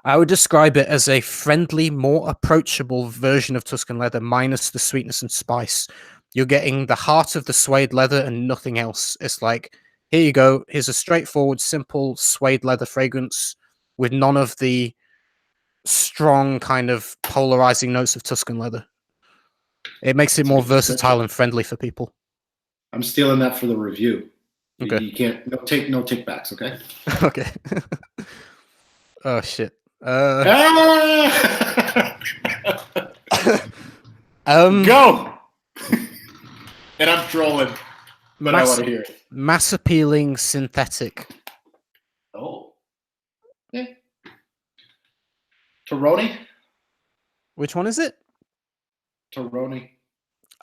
I would describe it as a friendly, more approachable version of Tuscan leather, minus the sweetness and spice. You're getting the heart of the suede leather and nothing else. It's like, here you go. Here's a straightforward, simple suede leather fragrance with none of the strong kind of polarizing notes of Tuscan leather. It makes it more versatile and friendly for people. I'm stealing that for the review. Okay. You can't no take backs, okay? Okay. Oh shit. Go. And I'm trolling, but I want to hear it. Mass appealing synthetic. Oh. Okay. Taroni? Which one is it? Taroni.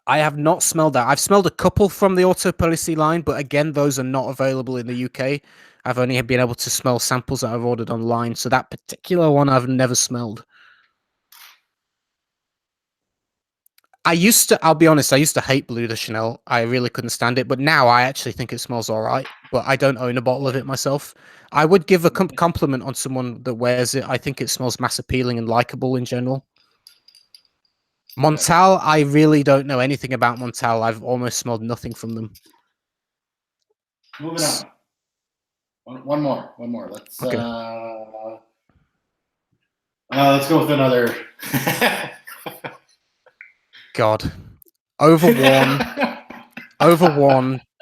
I have not smelled that. I've smelled a couple from the Auto Policy line, but again, those are not available in the UK. I've only been able to smell samples that I've ordered online, so that particular one I've never smelled. I'll be honest, I used to hate Bleu de Chanel. I really couldn't stand it, but now I actually think it smells all right, but I don't own a bottle of it myself. I would give a compliment on someone that wears it. I think it smells mass appealing and likable in general. Montal, I really don't know anything about Montal. I've almost smelled nothing from them. Moving on. One more. Let's Okay. let's go with another. God. Overworn,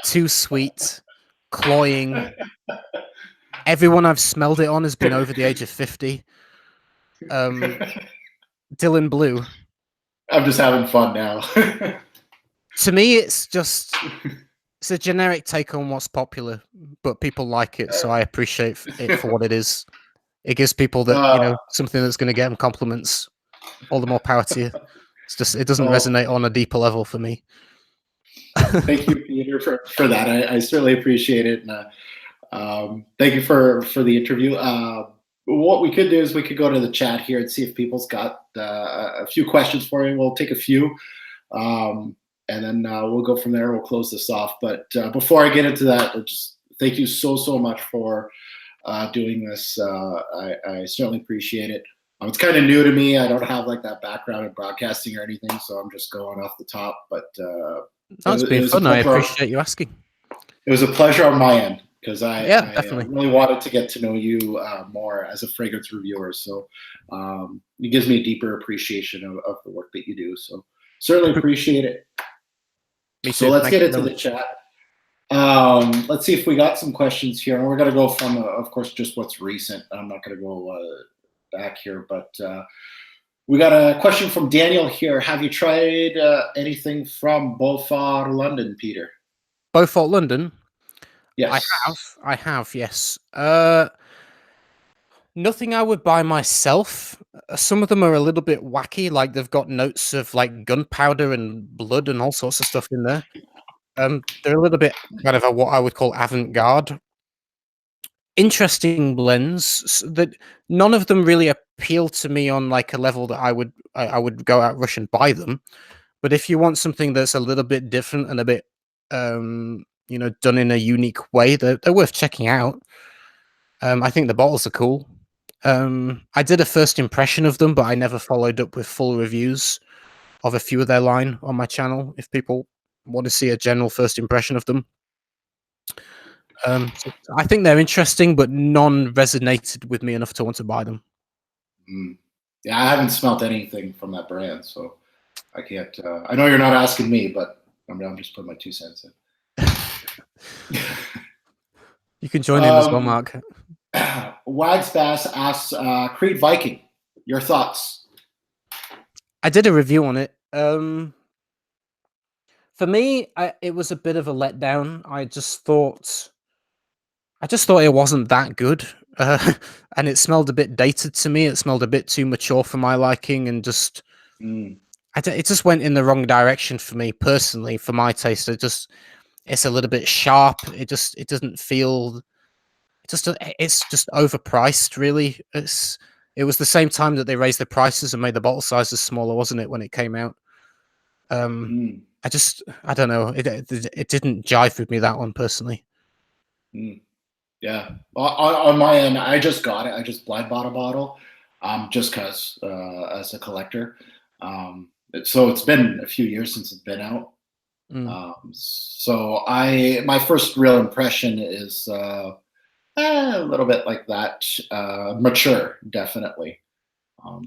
too sweet, cloying. Everyone I've smelled it on has been over the age of 50. Dylan Blue. I'm just having fun now. To me, it's a generic take on what's popular, but people like it, so I appreciate it for what it is. It gives people that something that's going to get them compliments. All the more power to you. It's just it doesn't resonate on a deeper level for me. Thank you, Peter, for that. I certainly appreciate it, and thank you for the interview. What we could do is we could go to the chat here and see if people's got a few questions for you. We'll take a few, and then we'll go from there. We'll close this off. But before I get into that, just thank you so much for doing this. I certainly appreciate it. It's kind of new to me. I don't have like that background in broadcasting or anything, so I'm just going off the top. But it's been fun. I appreciate you asking. It was a pleasure on my end because I definitely really wanted to get to know you more as a fragrance reviewer. So it gives me a deeper appreciation of the work that you do. So certainly appreciate it. Me too. So let's get into the chat. Let's see if we got some questions here. And we're going to go from, of course, just what's recent. I'm not going to go back here, but we got a question from Daniel here. Have you tried anything from Beaufort London, Peter? Beaufort London? Yes. I have, yes. Nothing I would buy myself. Some of them are a little bit wacky, like they've got notes of like gunpowder and blood and all sorts of stuff in there. They're a little bit kind of what I would call avant-garde. Interesting blends that none of them really appeal to me on like a level that I would go out rush and buy them. But if you want something that's a little bit different and a bit done in a unique way, they're worth checking out. I think the bottles are cool. I did a first impression of them, but I never followed up with full reviews of a few of their line on my channel. If people want to see a general first impression of them. So I think they're interesting, but none resonated with me enough to want to buy them. Yeah, I haven't smelt anything from that brand, so I can't. I know you're not asking me, but I'm just putting my 2 cents in. You can join in as well, Mark. Wags Bass asks, Creed Viking, your thoughts? I did a review on it. For me, it was a bit of a letdown. I just thought it wasn't that good, and it smelled a bit dated to me. It smelled a bit too mature for my liking, and just it just went in the wrong direction for me personally. For my taste, it's a little bit sharp. It doesn't feel. It's just overpriced, really. It was the same time that they raised the prices and made the bottle sizes smaller, wasn't it, when it came out? I don't know. It didn't jive with me, that one, personally. Yeah. On my end, I just got it. I just blind bought a bottle just because as a collector. So it's been a few years since it's been out. So my first real impression is a little bit like that. Mature, definitely.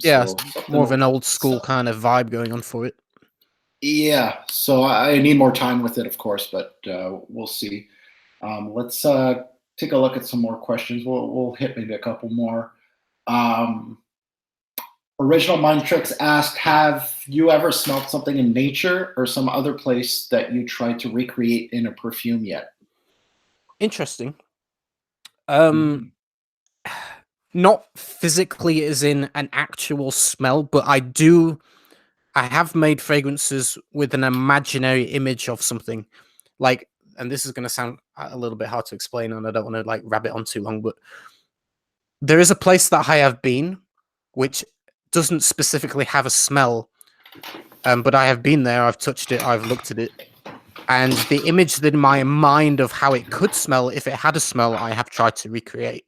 Yeah, so more of an old school kind of vibe going on for it. Yeah, so I need more time with it, of course, but we'll see. Let's take a look at some more questions. We'll hit maybe a couple more. Original Mind Tricks asked, have you ever smelled something in nature or some other place that you tried to recreate in a perfume yet? Interesting. Not physically as in an actual smell, but I do I have made fragrances with an imaginary image of something, like, and this is going to sound a little bit hard to explain, and I don't want to like rabbit on too long, but there is a place that I have been, which doesn't specifically have a smell, but I have been there. I've touched it. I've looked at it, and the image that in my mind of how it could smell if it had a smell, I have tried to recreate,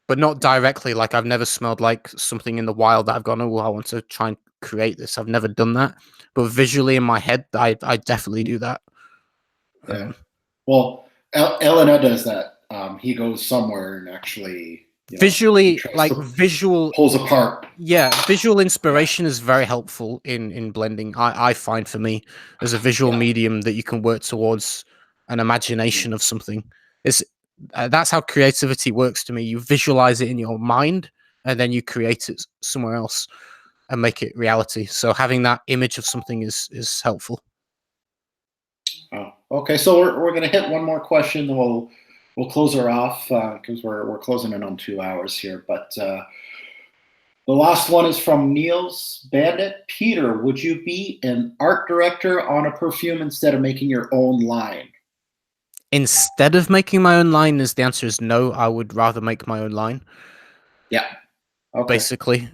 but not directly. Like I've never smelled like something in the wild that I've gone, oh, I want to try and create this. I've never done that, but visually in my head, I definitely do that. Yeah. Well, Elena does that. He goes somewhere and actually visually, like visual pulls apart. Yeah, visual inspiration is very helpful in blending. I find for me as a visual medium that you can work towards an imagination of something. It's that's how creativity works to me. You visualize it in your mind, and then you create it somewhere else and make it reality. So having that image of something is helpful. Oh, okay. So we're gonna hit one more question, then we'll close her off because we're closing in on 2 hours here. But the last one is from Niels Bandit. Peter, would you be an art director on a perfume instead of making your own line? Instead of making my own line, the answer is no. I would rather make my own line. Yeah. Okay. Basically.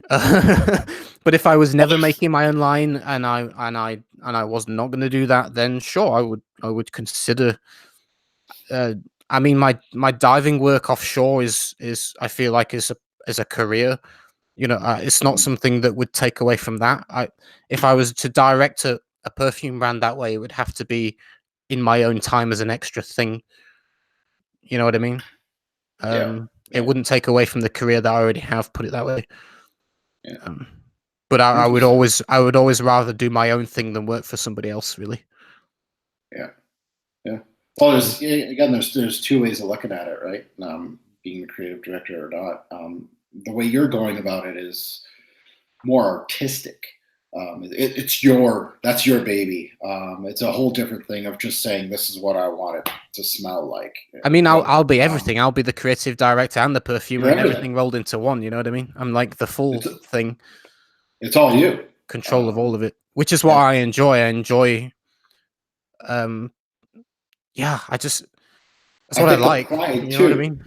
But if I was never making my own line and I was not going to do that, then sure, I would consider. I mean, my diving work offshore is I feel like is a career. It's not something that would take away from that. If I was to direct a perfume brand that way, it would have to be in my own time as an extra thing. You know what I mean? It wouldn't take away from the career that I already have. Put it that way. Yeah. But I would always rather do my own thing than work for somebody else. Really. Yeah. Yeah. Well, there's two ways of looking at it, right? Being a creative director or not. The way you're going about it is more artistic. That's your baby. It's a whole different thing of just saying this is what I want it to smell like. I mean, I'll be everything. I'll be the creative director and the perfumer and everything rolled into one. You know what I mean? I'm like the full thing. It's all you. Control of all of it, which is what I enjoy. I enjoy. Yeah, that's what I like. Pride, you know too. What I mean?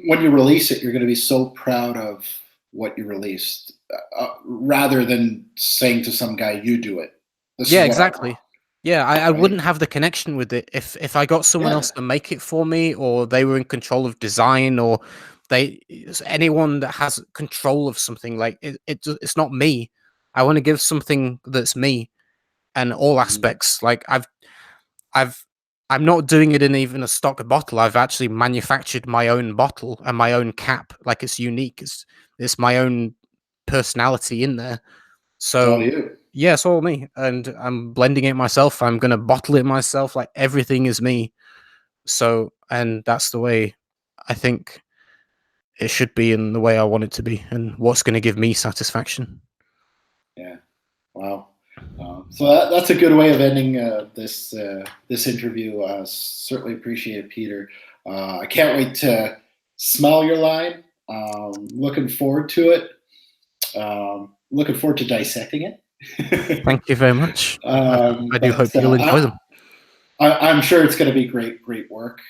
When you release it, you're going to be so proud of what you released, rather than saying to some guy, "You do it." Yeah, exactly. Yeah, I wouldn't have the connection with it if I got someone else to make it for me, or they were in control of design, or anyone that has control of something. Like it's not me. I want to give something that's me, and all aspects. Like I'm not doing it in even a stock bottle. I've actually manufactured my own bottle and my own cap. Like it's unique. It's my own personality in there. So yeah, it's all me, and I'm blending it myself. I'm gonna bottle it myself. Like everything is me. So, and that's the way I think it should be, and the way I want it to be, and what's going to give me satisfaction. Yeah. Wow. So that's a good way of ending this interview. Certainly appreciate it, Peter. I can't wait to smell your line. Looking forward to it. Looking forward to dissecting it. Thank you very much. I do hope you'll enjoy them. I'm sure it's going to be great work.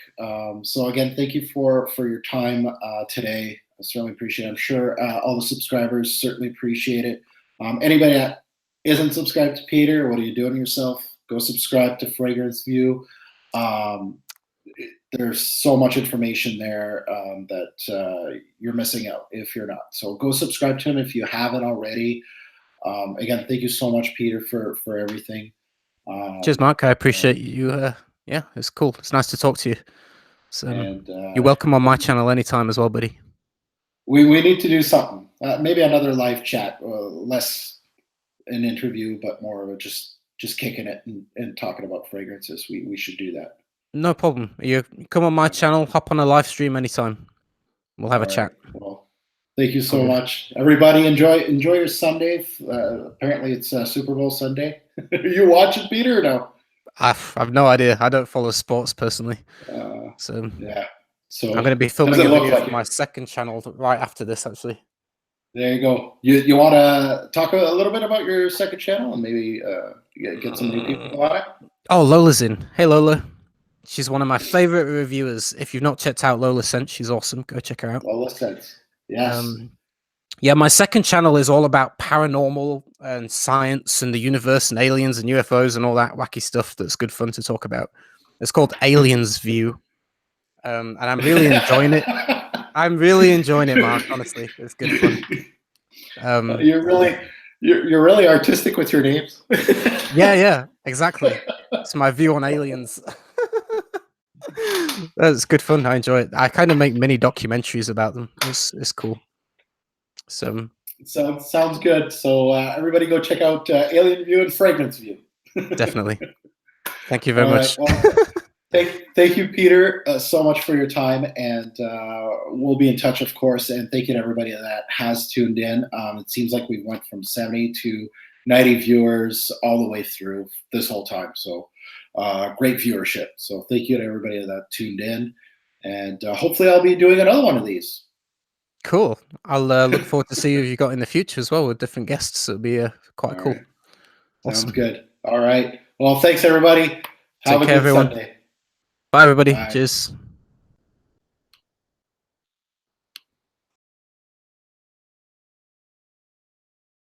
So again, thank you for your time today. I certainly appreciate it. I'm sure all the subscribers certainly appreciate it. Anybody that isn't subscribed to Peter, what are you doing yourself? Go subscribe to FragranceView. There's so much information there that you're missing out if you're not. So go subscribe to him if you haven't already. Again, thank you so much, Peter, for everything. Cheers, Mark. I appreciate you. Yeah, it's cool. It's nice to talk to you. So you're welcome on my channel anytime as well, buddy. We need to do something. Maybe another live chat, less an interview, but more of just kicking it and talking about fragrances. We should do that. No problem. You come on my channel, hop on a live stream anytime. We'll have a chat. Well, thank you so much, everybody. Enjoy your Sunday. Apparently, it's Super Bowl Sunday. You watch it, Peter, or no? I've no idea. I don't follow sports personally. So yeah. So I'm going to be filming a video for my second channel right after this, actually. There you go. You want to talk a little bit about your second channel and maybe get some new people on it? Oh, Lola's in. Hey, Lola. She's one of my favorite reviewers. If you've not checked out Lola Scent, she's awesome. Go check her out. Lola Scent. Yes. Yeah, my second channel is all about paranormal and science and the universe and aliens and UFOs and all that wacky stuff that's good fun to talk about. It's called FragranceView. And I'm really enjoying it. I'm really enjoying it, Mark. Honestly, it's good fun. You're really artistic with your names. Yeah, exactly. It's my view on aliens. That's good fun. I enjoy it. I kind of make mini documentaries about them. It's cool. So sounds good. So everybody go check out Alien View and Fragrance View. Definitely. Thank you very much. Well, thank you, Peter, so much for your time, and we'll be in touch, of course. And thank you to everybody that has tuned in. It seems like we went from 70 to 90 viewers all the way through this whole time. So great viewership. So thank you to everybody that tuned in, and hopefully I'll be doing another one of these. Cool. I'll look forward to see who you got in the future as well with different guests. It'll be quite cool. Right. Sounds good. All right. Well, thanks everybody. Have a good everyone. Sunday. Bye, everybody. Bye. Cheers.